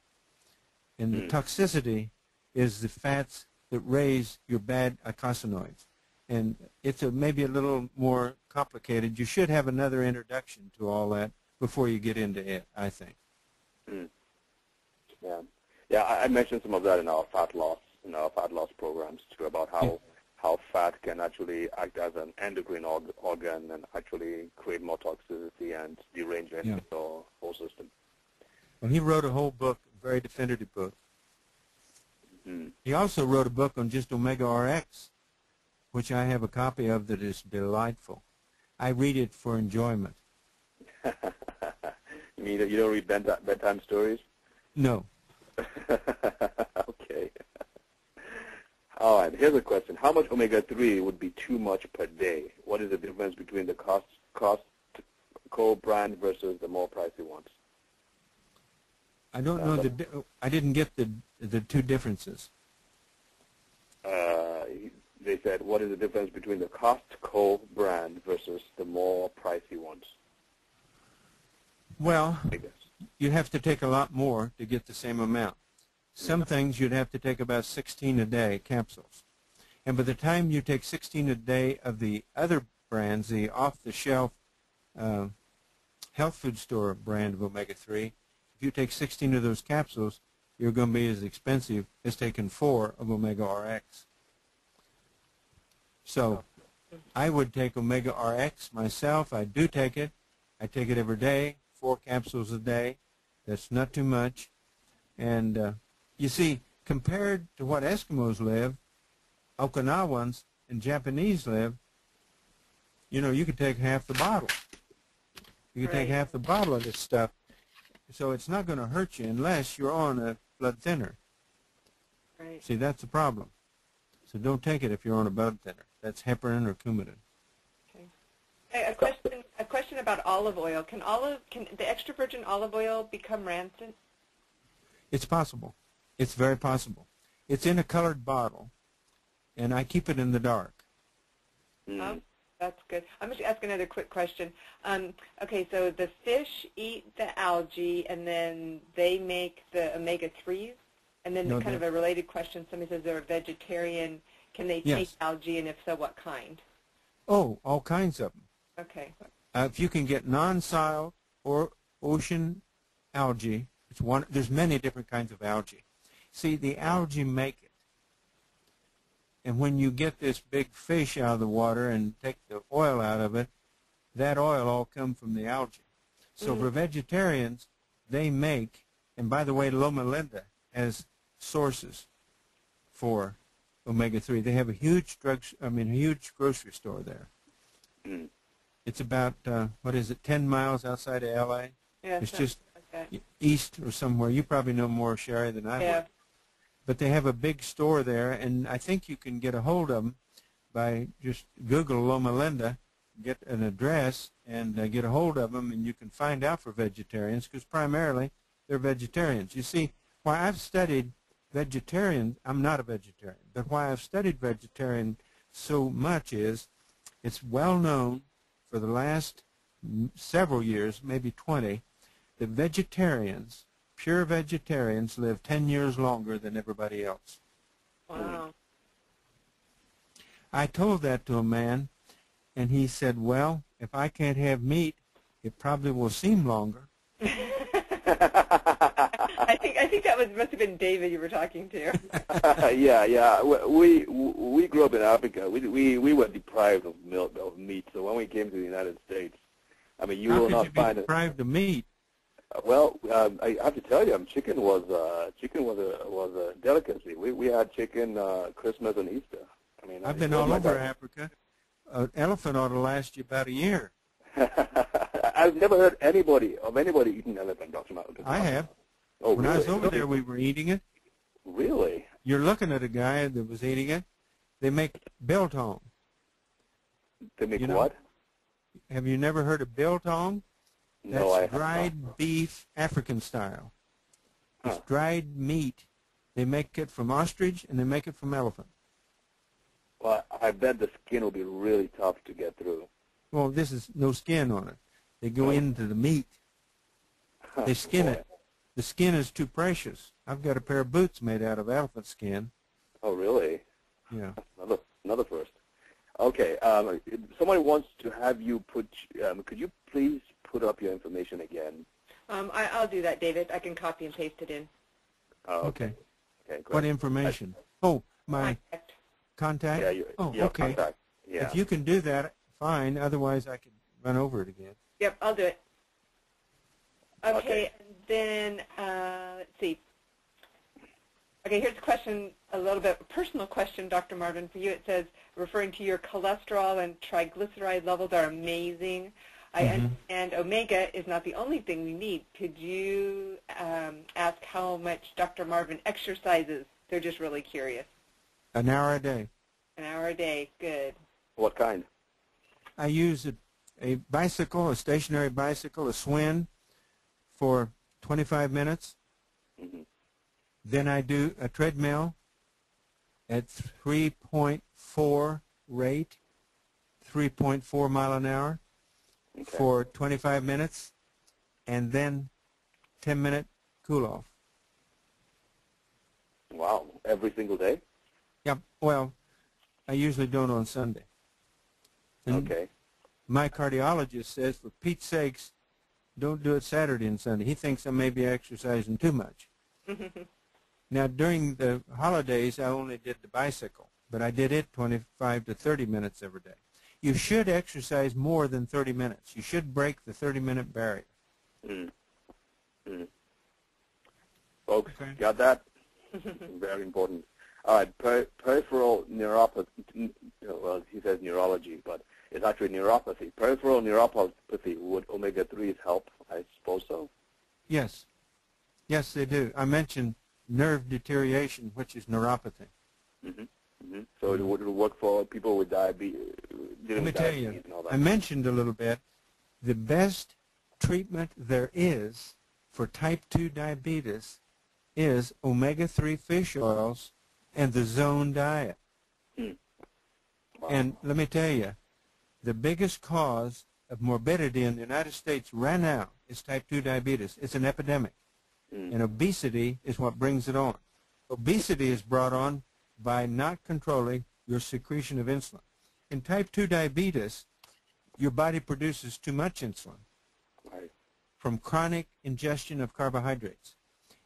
And the toxicity is the fats that raise your bad eicosanoids. And it's maybe a little more complicated. You should have another introduction to all that before you get into it, I think. Yeah. I mentioned some of that in our fat loss programs too, about how fat can actually act as an endocrine organ and actually create more toxicity and derangement in the whole system. Well, he wrote a whole book, a very definitive book. He also wrote a book on just Omega RX, which I have a copy of that is delightful. I read it for enjoyment. You mean that you don't read bedtime stories? No. Okay. All right, here's a question. How much omega-3 would be too much per day? What is the difference between the Costco brand versus the more pricey ones? I don't know. I didn't get the two differences. They said, what is the difference between the Costco brand versus the more pricey ones? Well, you'd have to take a lot more to get the same amount. Some things you'd have to take about 16 a day capsules. And by the time you take 16 a day of the other brands, the off-the-shelf health food store brand of omega-3, if you take 16 of those capsules, you're going to be as expensive as taking 4 of Omega RX. So I would take Omega RX myself. I do take it. I take it every day, 4 capsules a day. That's not too much. And you see, compared to what Eskimos live, Okinawans and Japanese live, you know, you could take half the bottle. You could take half the bottle of this stuff. So it's not going to hurt you unless you're on a blood thinner. Right. See, that's the problem. So don't take it if you're on a blood thinner. That's heparin or Coumadin. Okay. Hey, a question about olive oil. Can the extra virgin olive oil become rancid? It's possible. It's very possible. It's in a colored bottle, and I keep it in the dark. That's good. I'm just asking another quick question. Okay, so the fish eat the algae, and then they make the omega-3s? And then kind of a related question, somebody says they're a vegetarian. Can they take algae, and if so, what kind? Oh, all kinds of them. Okay. If you can get non-sile or ocean algae, there's many different kinds of algae. See, the algae make it. And when you get this big fish out of the water and take the oil out of it, that oil all comes from the algae. So for vegetarians, they make, and by the way, Loma Linda has sources for omega-3. They have a huge huge grocery store there. It's about, 10 miles outside of L.A.? Yeah, it's just east or somewhere. You probably know more, Sherry, than I would. But they have a big store there, and I think you can get a hold of them by just Google Loma Linda, get an address, and get a hold of them, and you can find out for vegetarians, because primarily they're vegetarians. You see, why I've studied vegetarian, I'm not a vegetarian, but why I've studied vegetarian so much is it's well known for the last several years, maybe 20, that vegetarians, pure vegetarians, live 10 years longer than everybody else. Wow. I told that to a man, And he said, well, if I can't have meat, it probably will seem longer. I think that must have been David you were talking to. Yeah. We grew up in Africa. We were deprived of meat. So when we came to the United States, I mean, you How will could not you be find it. deprived of meat? Well, I have to tell you, chicken was a delicacy. We had chicken Christmas and Easter. I mean, I've been all over Africa. An elephant ought to last you about a year. I've never heard anybody eating elephant, Dr. Marvin. I have. Oh, when really? I was over there, we were eating it. Really? You're looking at a guy that was eating it. They make biltong. They make what? Have you never heard of biltong? No, I have That's dried beef, African style. It's dried meat. They make it from ostrich, and they make it from elephant. Well, I bet the skin will be really tough to get through. Well, this is no skin on it. They go into the meat. They skin it. The skin is too precious. I've got a pair of boots made out of elephant skin. Oh, really? Yeah. Another first. Okay. Somebody wants to have you put. Could you please put up your information again? I'll do that, David. I can copy and paste it in. Oh, okay. Okay. Great. What information? My contact? Yeah. Your okay. Contact. Yeah. If you can do that, fine. Otherwise, I can run over it again. Yep, I'll do it. Okay. And then let's see. Okay, here's a question, a little bit a personal question, Dr. Marvin, for you. It says, referring to your cholesterol and triglyceride levels are amazing. I understand omega is not the only thing we need. Could you ask how much Dr. Marvin exercises? They're just really curious. An hour a day. An hour a day. Good. What kind? I use a bicycle, a stationary bicycle, a Swin, for 25 minutes. Then I do a treadmill at 3.4 rate, 3.4 mile an hour for 25 minutes, and then 10-minute cool-off. Wow. Every single day? Yeah, well, I usually don't on Sunday. And okay. My cardiologist says, for Pete's sakes, don't do it Saturday and Sunday. He thinks I may be exercising too much. Now, during the holidays, I only did the bicycle, but I did it 25 to 30 minutes every day. You should exercise more than 30 minutes. You should break the 30-minute barrier. Folks, got that? Very important. All right, peripheral neuropathy, well, he says neurology, but it's actually neuropathy. Peripheral neuropathy, would omega-3s help? I suppose so. Yes. Yes, they do. I mentioned nerve deterioration, which is neuropathy. So it would work for people with diabetes. Let me tell you, I mentioned a little bit, the best treatment there is for type 2 diabetes is omega-3 fish oils and the zone diet. Wow. And let me tell you, the biggest cause of morbidity in the United States right now is type 2 diabetes. It's an epidemic. And obesity is what brings it on. Obesity is brought on by not controlling your secretion of insulin. In type 2 diabetes, your body produces too much insulin from chronic ingestion of carbohydrates.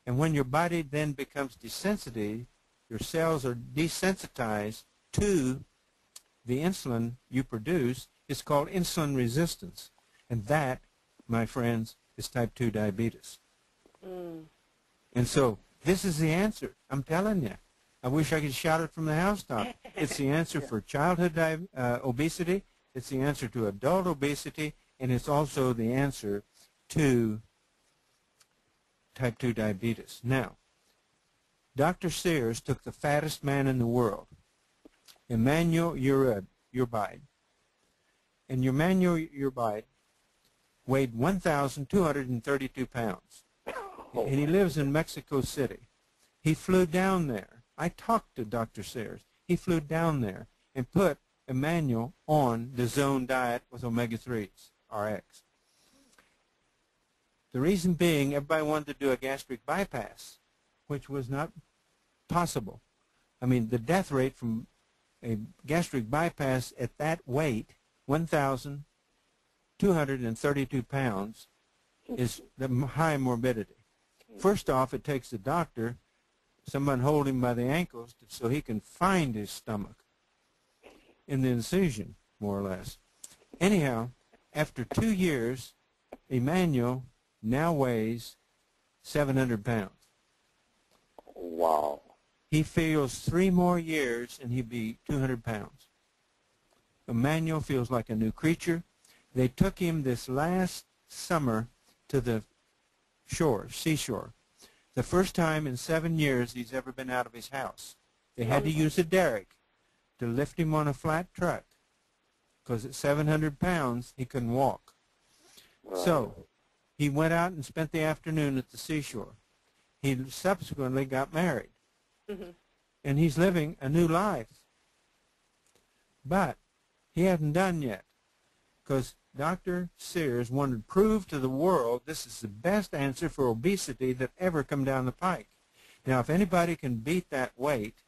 And when your body then becomes desensitive, your cells are desensitized to the insulin you produce. It's called insulin resistance. And that, my friends, is type 2 diabetes. And so this is the answer. I'm telling you. I wish I could shout it from the housetop. It's the answer for childhood obesity. It's the answer to adult obesity. And it's also the answer to type 2 diabetes. Now, Dr. Sears took the fattest man in the world, Emmanuel Urbide. And Emmanuel Urbide weighed 1,232 pounds. And he lives in Mexico City. He flew down there. I talked to Dr. Sears. He flew down there and put Emmanuel on the zone diet with omega-3s, RX. The reason being, everybody wanted to do a gastric bypass, which was not possible. I mean, the death rate from a gastric bypass at that weight 1,232 pounds is the high morbidity. First off, it takes the doctor, someone hold him by the ankles so he can find his stomach in the incision, more or less. Anyhow, after 2 years, Emmanuel now weighs 700 pounds. Wow. He feels 3 more years and he'd be 200 pounds. Emmanuel feels like a new creature. They took him this last summer to the shore, seashore. The first time in 7 years he's ever been out of his house. They had to use a derrick to lift him on a flat truck because at 700 pounds he couldn't walk. Wow. So he went out and spent the afternoon at the seashore. He subsequently got married. And he's living a new life. But he hasn't done yet because Dr. Sears wanted to prove to the world this is the best answer for obesity that ever come down the pike. Now, if anybody can beat that weight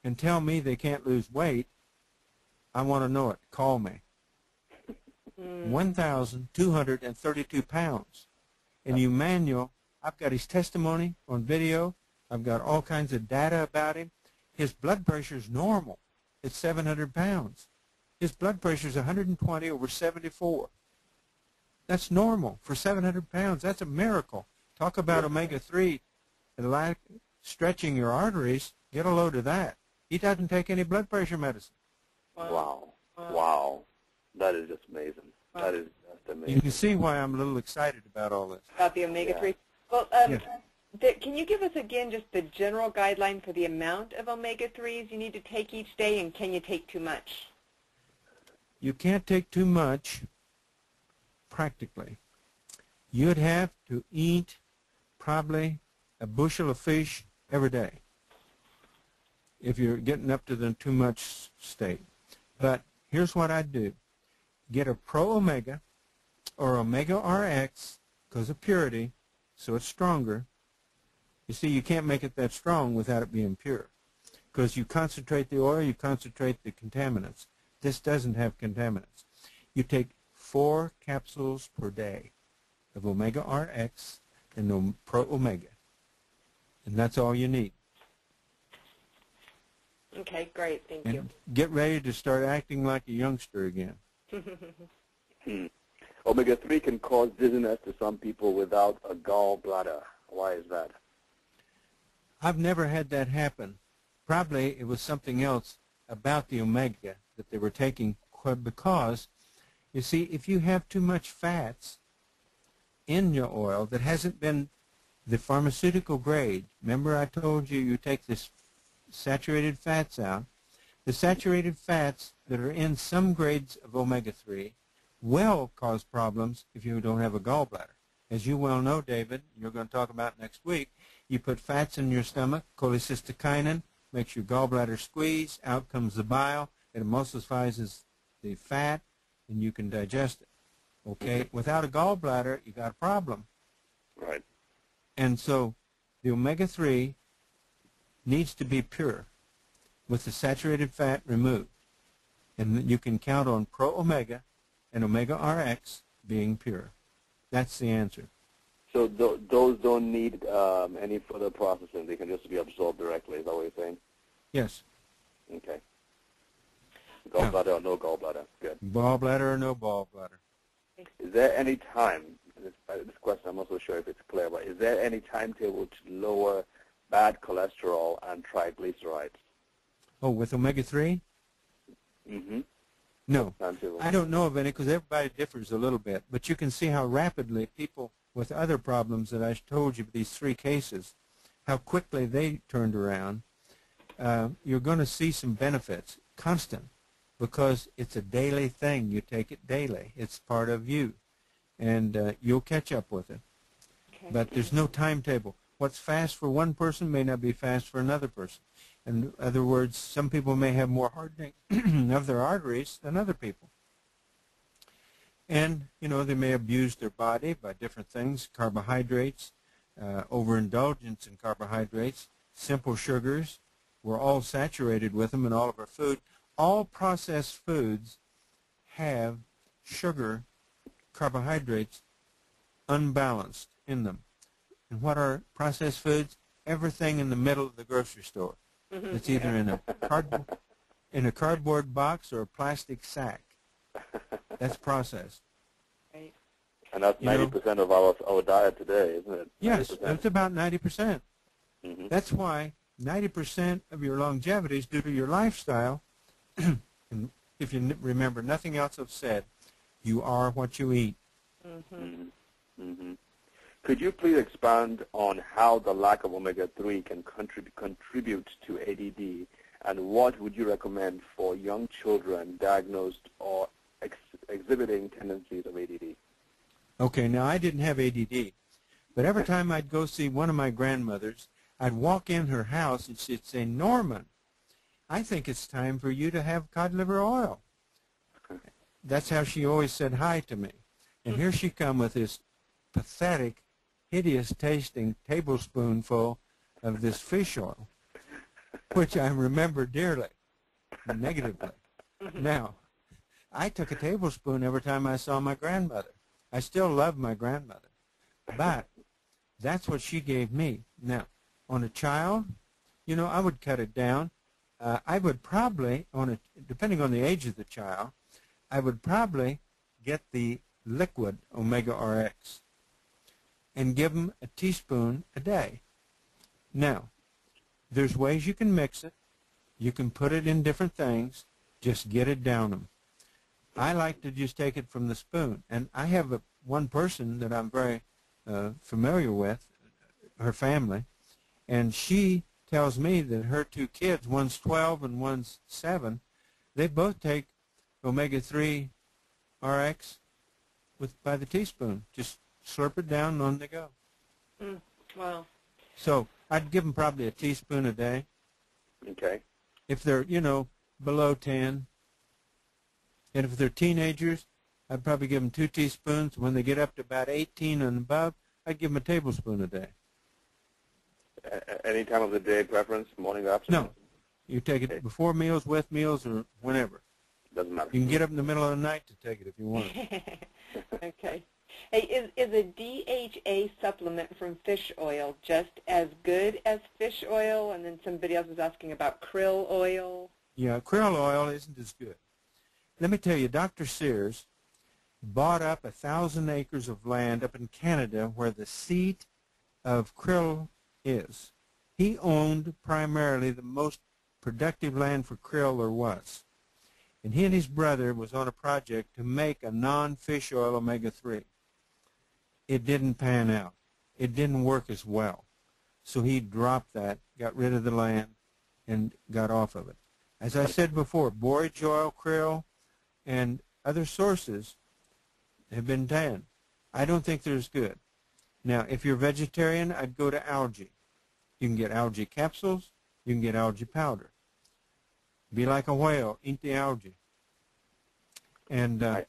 and tell me they can't lose weight, I want to know it. Call me. 1,232 pounds. And Emmanuel, I've got his testimony on video. I've got all kinds of data about him. His blood pressure is normal. It's 700 pounds. His blood pressure is 120 over 74. That's normal for 700 pounds. That's a miracle. Talk about omega-3 and stretching your arteries. Get a load of that. He doesn't take any blood pressure medicine. Wow. Wow. That is just amazing. That is just amazing. You can see why I'm a little excited about all this. About the omega-3. Yeah. Well, can you give us again just the general guideline for the amount of omega-3s you need to take each day, and can you take too much? You can't take too much practically. You'd have to eat probably a bushel of fish every day if you're getting up to the too much state. But here's what I'd do. Get a Pro-Omega or Omega RX because of purity, so it's stronger. You see, you can't make it that strong without it being pure because you concentrate the oil, you concentrate the contaminants. This doesn't have contaminants. You take 4 capsules per day of Omega RX and Pro-Omega, and that's all you need. Okay, great. Thank you. Get ready to start acting like a youngster again. Omega-3 can cause dizziness to some people without a gallbladder. Why is that? I've never had that happen. Probably it was something else about the omega that they were taking because, you see, if you have too much fats in your oil that hasn't been the pharmaceutical grade, remember I told you you take this saturated fats out, the saturated fats that are in some grades of omega-3 will cause problems if you don't have a gallbladder. As you well know, David, you're going to talk about next week, you put fats in your stomach, cholecystokinin, makes your gallbladder squeeze, out comes the bile, it emulsifies the fat, and you can digest it. Okay? Without a gallbladder, you got a problem. Right. And so the omega-3 needs to be pure with the saturated fat removed. And you can count on Pro-Omega and Omega RX being pure. That's the answer. So those don't need any further processing. They can just be absorbed directly. Is that what you're saying? Yes. Okay. Gallbladder or no gallbladder? Good. Gallbladder or no gallbladder? Is there any time, this question I'm not so sure if it's clear, but is there any timetable to lower bad cholesterol and triglycerides? Oh, with omega-3? Mm-hmm. No. I don't know of any because everybody differs a little bit. But you can see how rapidly people with other problems that I told you, these 3 cases, how quickly they turned around. You're going to see some benefits, constant, because it's a daily thing. You take it daily. It's part of you, and you'll catch up with it. Okay. But there's no timetable. What's fast for one person may not be fast for another person. In other words, some people may have more hardening of their arteries than other people. And, you know, they may abuse their body by different things, carbohydrates, overindulgence in carbohydrates, simple sugars. We're all saturated with them in all of our food. All processed foods have sugar, carbohydrates unbalanced in them. And what are processed foods? Everything in the middle of the grocery store. It's either in a cardboard box or a plastic sack. That's processed. Right. And that's 90% of our diet today, isn't it? 90%. Yes, it's about 90%. Mm-hmm. That's why 90% of your longevity is due to your lifestyle. And if you remember nothing else I've said, you are what you eat. Mm-hmm. Mm-hmm. Could you please expand on how the lack of omega-3 can contribute to ADD, and what would you recommend for young children diagnosed or exhibiting tendencies of ADD? Okay, now I didn't have ADD, but every time I'd go see one of my grandmothers, I'd walk in her house and she'd say, "Norman, I think it's time for you to have cod liver oil." That's how she always said hi to me. And here she come with this pathetic, hideous-tasting tablespoonful of this fish oil, which I remember dearly, negatively. Now, I took a tablespoon every time I saw my grandmother. I still love my grandmother, but that's what she gave me. Now, on a child, you know, I would cut it down. I would probably, depending on the age of the child, I would probably get the liquid omega-RX and give them a teaspoon a day. Now, there's ways you can mix it. You can put it in different things. Just get it down them. I like to just take it from the spoon. And I have one person that I'm very familiar with, her family, and she tells me that her two kids, one's 12 and one's 7, they both take omega-3 RX by the teaspoon. Just slurp it down and on they go. Wow. So I'd give them probably a teaspoon a day. Okay. If they're, you know, below 10. And if they're teenagers, I'd probably give them 2 teaspoons. When they get up to about 18 and above, I'd give them a tablespoon a day. Any time of the day preference, morning or afternoon? No. You take it before meals, with meals, or whenever. Doesn't matter. You can get up in the middle of the night to take it if you want. Okay. Hey, is a DHA supplement from fish oil just as good as fish oil? And then somebody else was asking about krill oil. Yeah, krill oil isn't as good. Let me tell you, Dr. Sears bought up 1,000 acres of land up in Canada where the seat of krill is. He owned primarily the most productive land for krill there was. And he and his brother was on a project to make a non-fish oil omega-3. It didn't pan out. It didn't work as well. So he dropped that, got rid of the land, and got off of it. As I said before, borage oil, krill, and other sources have been banned. I don't think they're as good. Now, if you're vegetarian, I'd go to algae. You can get algae capsules. You can get algae powder. Be like a whale. Eat the algae. And,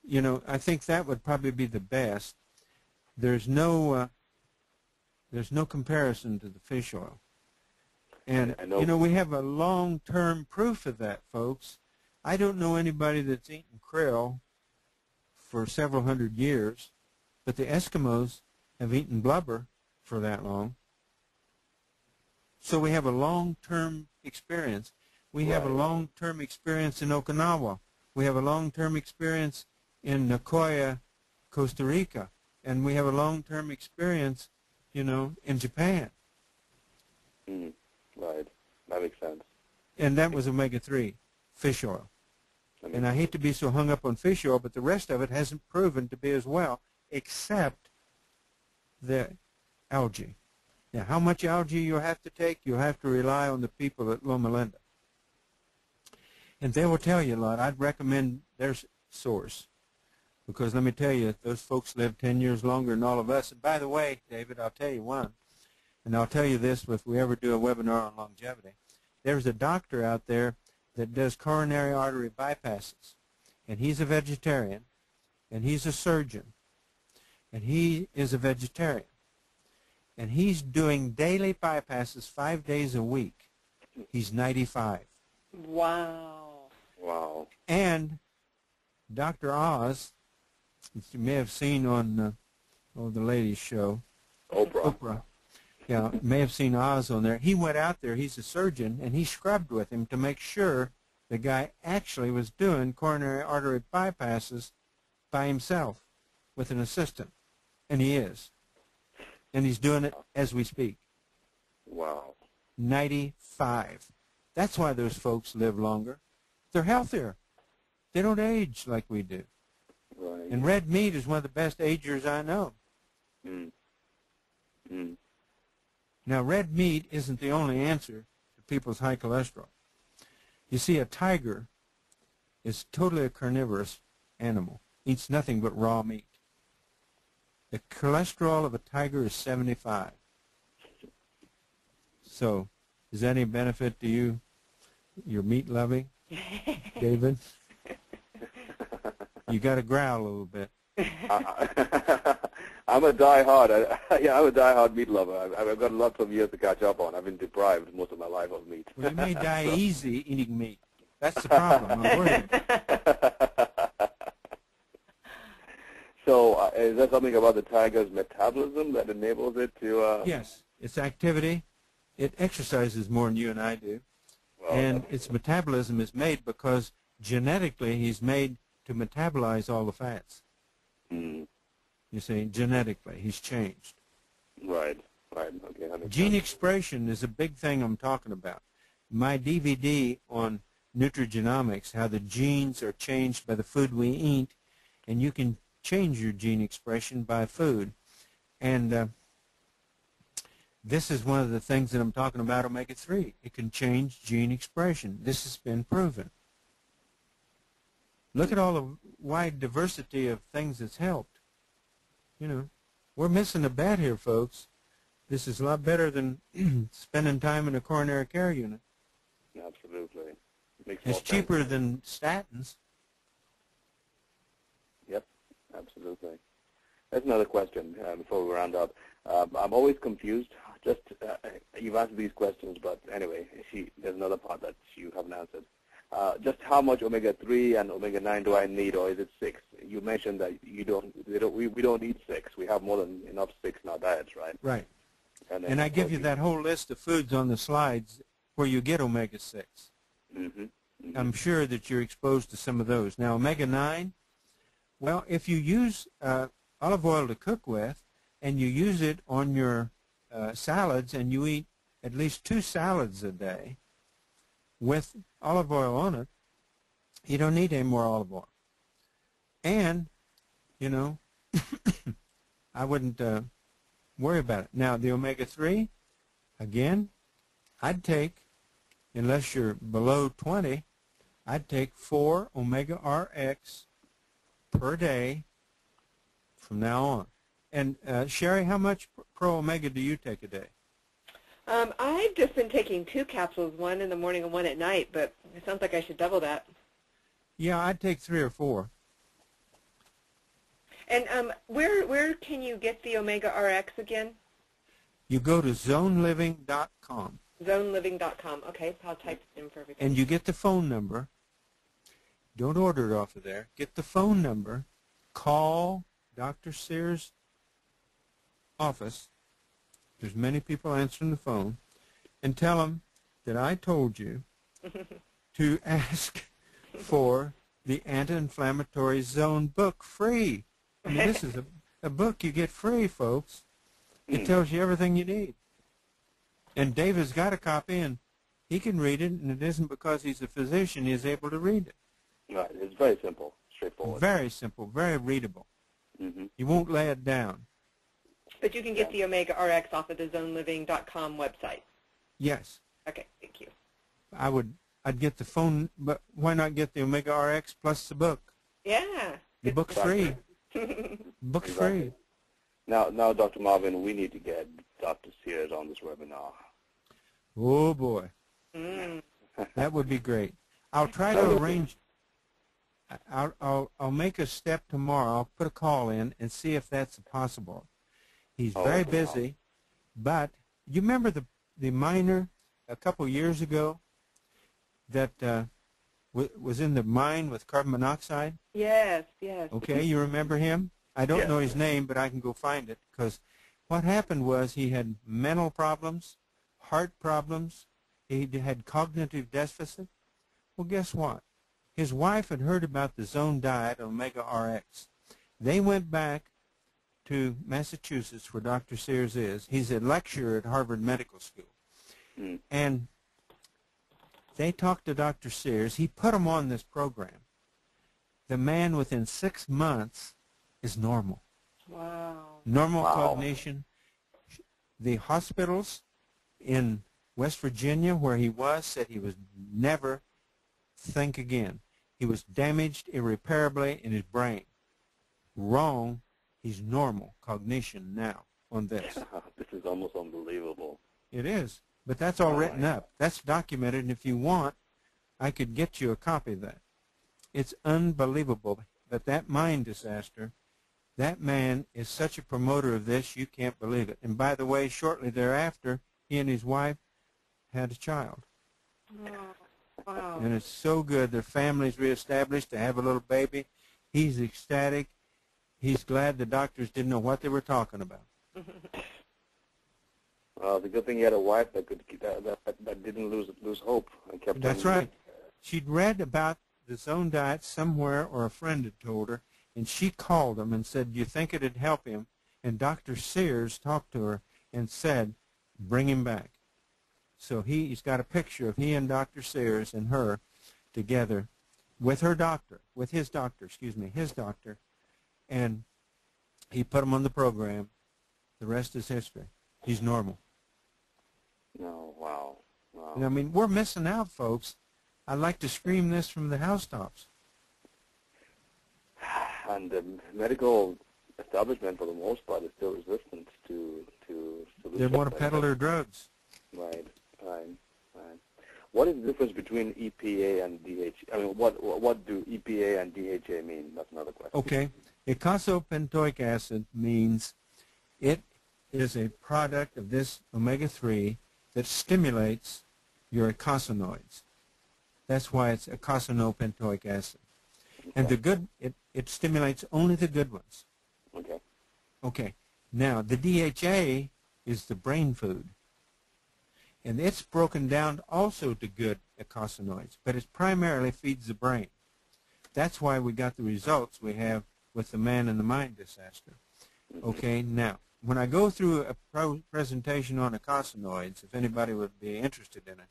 you know, I think that would probably be the best. There's no comparison to the fish oil. And, you know, we have a long-term proof of that, folks. I don't know anybody that's eaten krill for several hundred years, but the Eskimos have eaten blubber for that long. So we have a long-term experience. We have a long-term experience in Okinawa. We have a long-term experience in Nicoya, Costa Rica. And we have a long-term experience, you know, in Japan. Right. That makes sense. And that was omega-3, fish oil. And I hate to be so hung up on fish oil, but the rest of it hasn't proven to be as well, except the algae. Now, how much algae you have to take, you'll have to rely on the people at Loma Linda. And they will tell you a lot. I'd recommend their source. Because let me tell you, those folks live 10 years longer than all of us. And by the way, David, I'll tell you one. And I'll tell you this if we ever do a webinar on longevity. There's a doctor out there that does coronary artery bypasses. And he's a vegetarian. And he's a surgeon. And he is a vegetarian. And he's doing daily bypasses 5 days a week. He's 95. Wow. Wow. And Dr. Oz, which you may have seen on the ladies' show. Oprah. Yeah, may have seen Oz on there. He went out there, he's a surgeon, and he scrubbed with him to make sure the guy actually was doing coronary artery bypasses by himself with an assistant. And he is. And he's doing it as we speak. Wow. 95. That's why those folks live longer. They're healthier. They don't age like we do. Right. And red meat is one of the best agers I know. Mm. Mm. Now, red meat isn't the only answer to people's high cholesterol. You see, a tiger is totally a carnivorous animal, eats nothing but raw meat. The cholesterol of a tiger is 75. So, is that any benefit to you, your meat loving, David? You got to growl a little bit. I'm a die-hard meat lover. I've got lots of years to catch up on. I've been deprived most of my life of meat. Well, you may die easy eating meat. That's the problem. I'm worried. So is that something about the tiger's metabolism that enables it to... Yes, its activity. It exercises more than you and I do. Well, and its metabolism is made because genetically he's made to metabolize all the fats. Mm. You see, genetically, he's changed. Right, right. Okay, that makes Gene sense. expression is a big thing I'm talking about. My DVD on nutrigenomics, how the genes are changed by the food we eat, and you can change your gene expression by food. And this is one of the things that I'm talking about, omega-3. It can change gene expression. This has been proven. Look at all the wide diversity of things that's helped. You know, we're missing a bet here, folks. This is a lot better than spending time in a coronary care unit. Absolutely. Makes It's more cheaper sense. than statins. Yep, absolutely. That's another question before we round up. I'm always confused. Just you've answered these questions, but anyway, there's another part that you haven't answered. Just how much omega-3 and omega-9 do I need, or is it 6? You mentioned that we don't need 6. We have more than enough 6 in our diets, right? Right. And I give you that whole list of foods on the slides where you get omega-6. Mm-hmm. Mm-hmm. I'm sure that you're exposed to some of those. Now, omega-9, well, if you use olive oil to cook with and you use it on your salads and you eat at least 2 salads a day with olive oil on it, you don't need any more olive oil. And, you know, I wouldn't worry about it. Now, the omega-3, again, I'd take, unless you're below 20, I'd take 4 omega-RX per day from now on. And, Sherry, how much pro-omega do you take a day? I've just been taking 2 capsules, one in the morning and one at night, but it sounds like I should double that. Yeah, I'd take 3 or 4. And where can you get the Omega RX again? You go to zoneliving.com. Zoneliving.com. Okay, I'll type it in for everybody. And you get the phone number. Don't order it off of there. Get the phone number. Call Dr. Sears' office. There's many people answering the phone. And tell them that I told you to ask for the anti-inflammatory zone book free. I mean, this is a book you get free, folks. It tells you everything you need. And David's got a copy, and he can read it, and it isn't because he's a physician he's able to read it. Right. It's very simple, straightforward. Very simple, very readable. Mm-hmm. You won't lay it down. But you can get the Omega RX off of the zoneliving.com website. Yes. Okay, thank you. I'd get the phone, but why not get the Omega RX plus the book? Yeah. The book's free. Book's free. Now, Dr. Marvin, we need to get Dr. Sears on this webinar. Oh, boy. That would be great. I'll try to arrange. I'll make a step tomorrow. I'll put a call in and see if that's possible. He's very busy, but you remember the miner a couple years ago that was in the mine with carbon monoxide? Yes, yes. Okay, you remember him? I don't Yes. know his name, but I can go find it, because what happened was he had mental problems, heart problems, he had cognitive deficit. Well, guess what? His wife had heard about the zone diet, Omega RX. They went back to Massachusetts, where Dr. Sears is. He's a lecturer at Harvard Medical School. Mm. And they talked to Dr. Sears. He put him on this program. The man, within 6 months, is normal. Wow. Normal Wow. cognition. The hospitals in West Virginia, where he was, said he was never think again. He was damaged irreparably in his brain. Wrong. He's normal cognition now on this. This is almost unbelievable. It is. But that's all written up. That's documented, and if you want, I could get you a copy of that. It's unbelievable. But that mine disaster, that man is such a promoter of this, you can't believe it. And by the way, shortly thereafter, he and his wife had a child. Oh, wow. And it's so good. Their family's reestablished. They have a little baby. He's ecstatic. He's glad the doctors didn't know what they were talking about. The good thing he had a wife that could keep that didn't lose hope and kept. That's right. She'd read about the zone diet somewhere, or a friend had told her, and she called him and said, "Do you think it'd help him?" And Dr. Sears talked to her and said, "Bring him back." So he's got a picture of he and Dr. Sears and her together with her doctor, with his doctor, his doctor, and he put him on the program. The rest is history. He's normal. No, wow. And I mean, we're missing out, folks. I'd like to scream this from the housetops. And the medical establishment, for the most part, is still resistant to They want to peddle their drugs. Right. What is the difference between EPA and DHA? I mean, what do EPA and DHA mean? That's another question. Okay. Eicosapentaenoic acid means it is a product of this omega-3 that stimulates your eicosanoids. That's why it's eicosapentaenoic acid. Okay. And it stimulates only the good ones. Okay. Okay. Now, the DHA is the brain food. And it's broken down also to good eicosanoids, but it primarily feeds the brain. That's why we got the results we have with the man in the mine disaster. Okay, now, when I go through a presentation on eicosanoids, if anybody would be interested in it,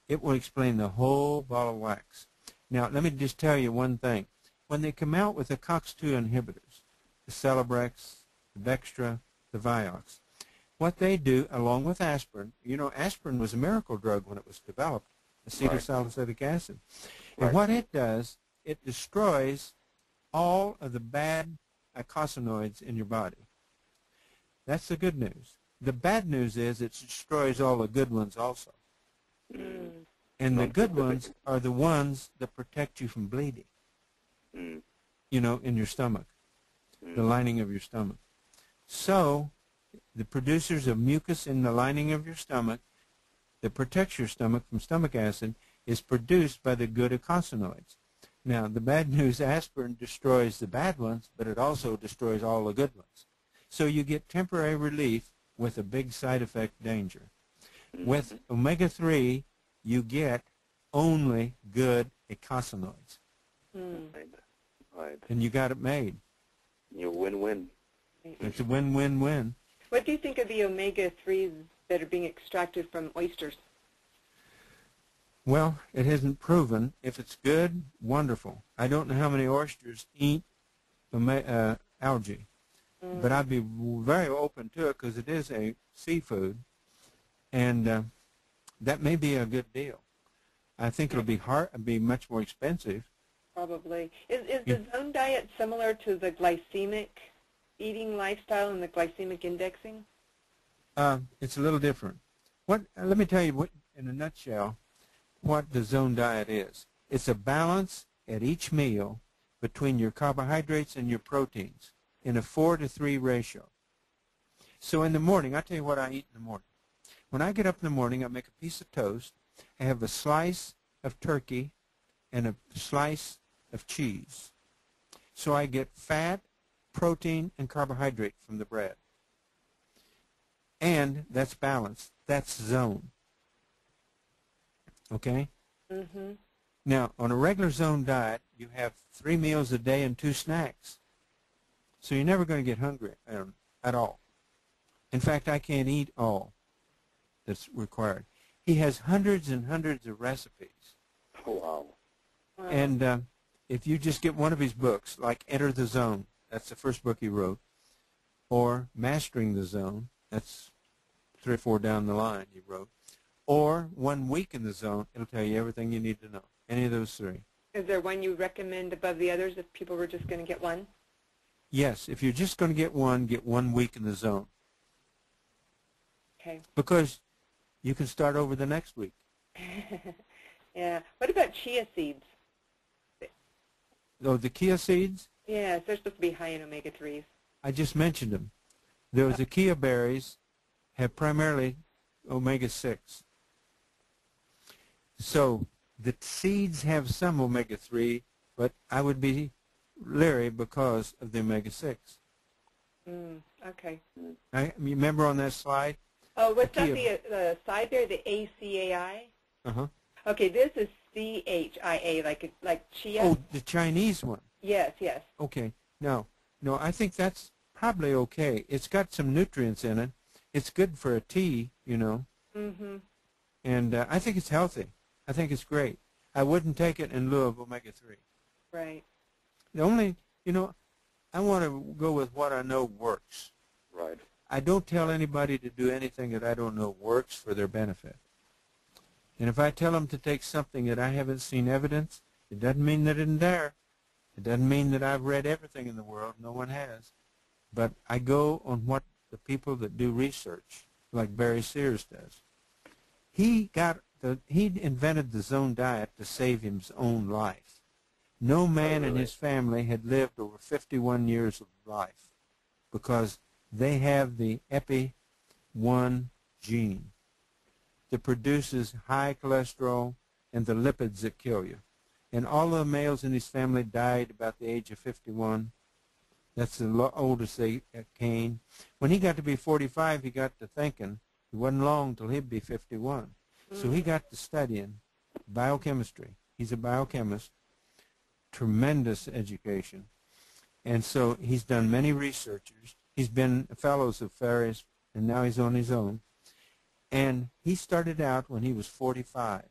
it will explain the whole ball of wax. Now, let me just tell you one thing. When they come out with the COX-2 inhibitors, the Celebrex, the Bextra, the Vioxx, what they do, along with aspirin, you know, aspirin was a miracle drug when it was developed, acetylsalicylic acid. And Right. what it does, it destroys all of the bad eicosanoids in your body. That's the good news. The bad news is it destroys all the good ones also. Mm. And the good ones are the ones that protect you from bleeding, you know, in your stomach, the lining of your stomach. So the producers of mucus in the lining of your stomach that protects your stomach from stomach acid is produced by the good eicosanoids. Now, the bad news, aspirin destroys the bad ones, but it also destroys all the good ones. So you get temporary relief with a big side effect danger. With omega-3, you get only good eicosanoids. Right. And you got it made. You win-win. It's a win-win-win. What do you think of the omega-3s that are being extracted from oysters? Well, it hasn't proven. If it's good, wonderful. I don't know how many oysters eat algae, but I'd be very open to it because it is a seafood, and that may be a good deal. I think it'll be much more expensive. Probably. Is the zone diet similar to the glycemic eating lifestyle and the glycemic indexing? It's a little different. Let me tell you in a nutshell what the zone diet is. It's a balance at each meal between your carbohydrates and your proteins in a 4-to-3 ratio. So in the morning, I'll tell you what I eat in the morning. When I get up in the morning, I make a piece of toast. I have a slice of turkey and a slice of cheese. So I get fat, protein, and carbohydrate from the bread. And that's balanced. That's zone. Okay? Mm-hmm. Now, on a regular zone diet, you have 3 meals a day and 2 snacks. So you're never going to get hungry at all. In fact, I can't eat all that's required. He has hundreds and hundreds of recipes. Wow. And if you just get one of his books, like Enter the Zone, that's the first book he wrote, or Mastering the Zone, that's 3 or 4 down the line he wrote, or 1 Week in the Zone, it'll tell you everything you need to know. Any of those 3. Is there one you recommend above the others if people were just going to get one? Yes, if you're just going to get 1 week in the zone. Okay. Because you can start over the next week. Yeah. What about chia seeds? Oh, the chia seeds? Yes, they're supposed to be high in omega-3s. I just mentioned them. Those chia berries have primarily omega-6. So the seeds have some omega-3, but I would be leery because of the omega-6. Okay. You remember on that slide? Oh, what's that, the side there, the ACAI? Uh-huh. Okay, this is CHIA, like chia? Oh, the Chinese one. Yes, yes. Okay. No, I think that's probably okay. It's got some nutrients in it. It's good for a tea, you know. Mm-hmm. And I think it's healthy. I think it's great. I wouldn't take it in lieu of omega-3. Right. The only, I want to go with what I know works. Right. I don't tell anybody to do anything that I don't know works for their benefit. And if I tell them to take something that I haven't seen evidence, it doesn't mean that it isn't there. It doesn't mean that I've read everything in the world. No one has. But I go on what the people that do research, like Barry Sears does. He invented the zone diet to save his own life. No man in his family had lived over 51 years of life because they have the EPI-1 gene that produces high cholesterol and the lipids that kill you. And all the males in his family died about the age of 51. That's the oldest they came. When he got to be 45, he got to thinking it wasn't long till he'd be 51. So he got to studying biochemistry. He's a biochemist, tremendous education. And so he's done many researchers. He's been fellows of various, and now he's on his own. And he started out when he was 45.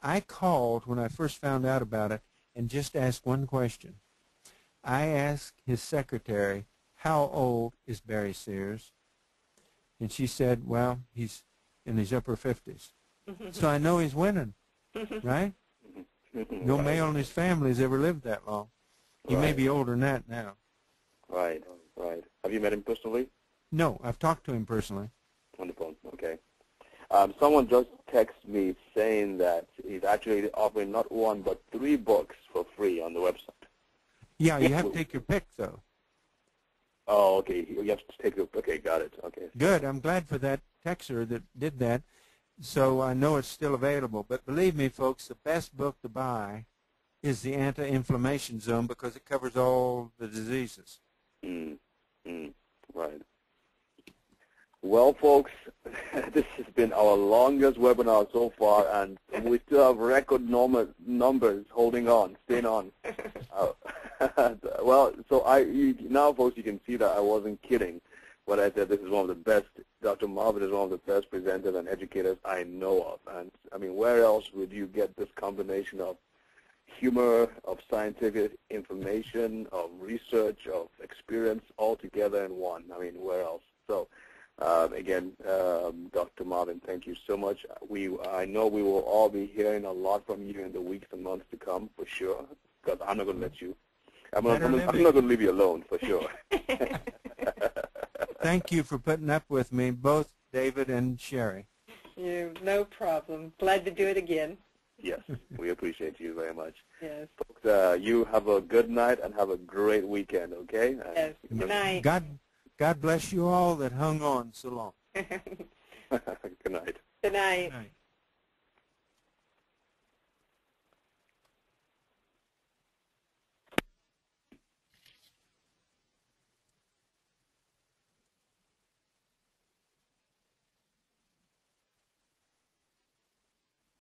I called when I first found out about it and just asked one question. I asked his secretary, how old is Barry Sears? And she said, well, he's in his upper 50s. So I know he's winning, right? No male in his family has ever lived that long. He may be older than that now. Right, right. Have you met him personally? No, I've talked to him personally. On the phone, okay. Someone just texted me saying that he's actually offering not 1 but 3 books for free on the website. Yeah, you have to take your pick, though. Oh, okay. You have to take your, okay, got it. Okay. Good. I'm glad for that texter that did that. So I know it's still available. But believe me, folks, the best book to buy is the Anti-Inflammation Zone because it covers all the diseases. Right. Well, folks, this has been our longest webinar so far, and we still have record numbers holding on, staying on. Well, so now, folks, you can see that I wasn't kidding when I said this is one of the best. Dr. Marvin is one of the best presenters and educators I know of. And, I mean, where else would you get this combination of humor, of scientific information, of research, of experience all together in one? I mean, where else? So, again, Dr. Marvin, thank you so much. I know we will all be hearing a lot from you in the weeks and months to come, for sure, because I'm not going to let you. I'm not going to leave you alone, for sure. Thank you for putting up with me, both David and Sherry. No problem. Glad to do it again. Yes, we appreciate you very much. Yes. Folks, you have a good night and have a great weekend, okay? Yes. Good night. God bless you all that hung on so long. Good night. Good night. Good night.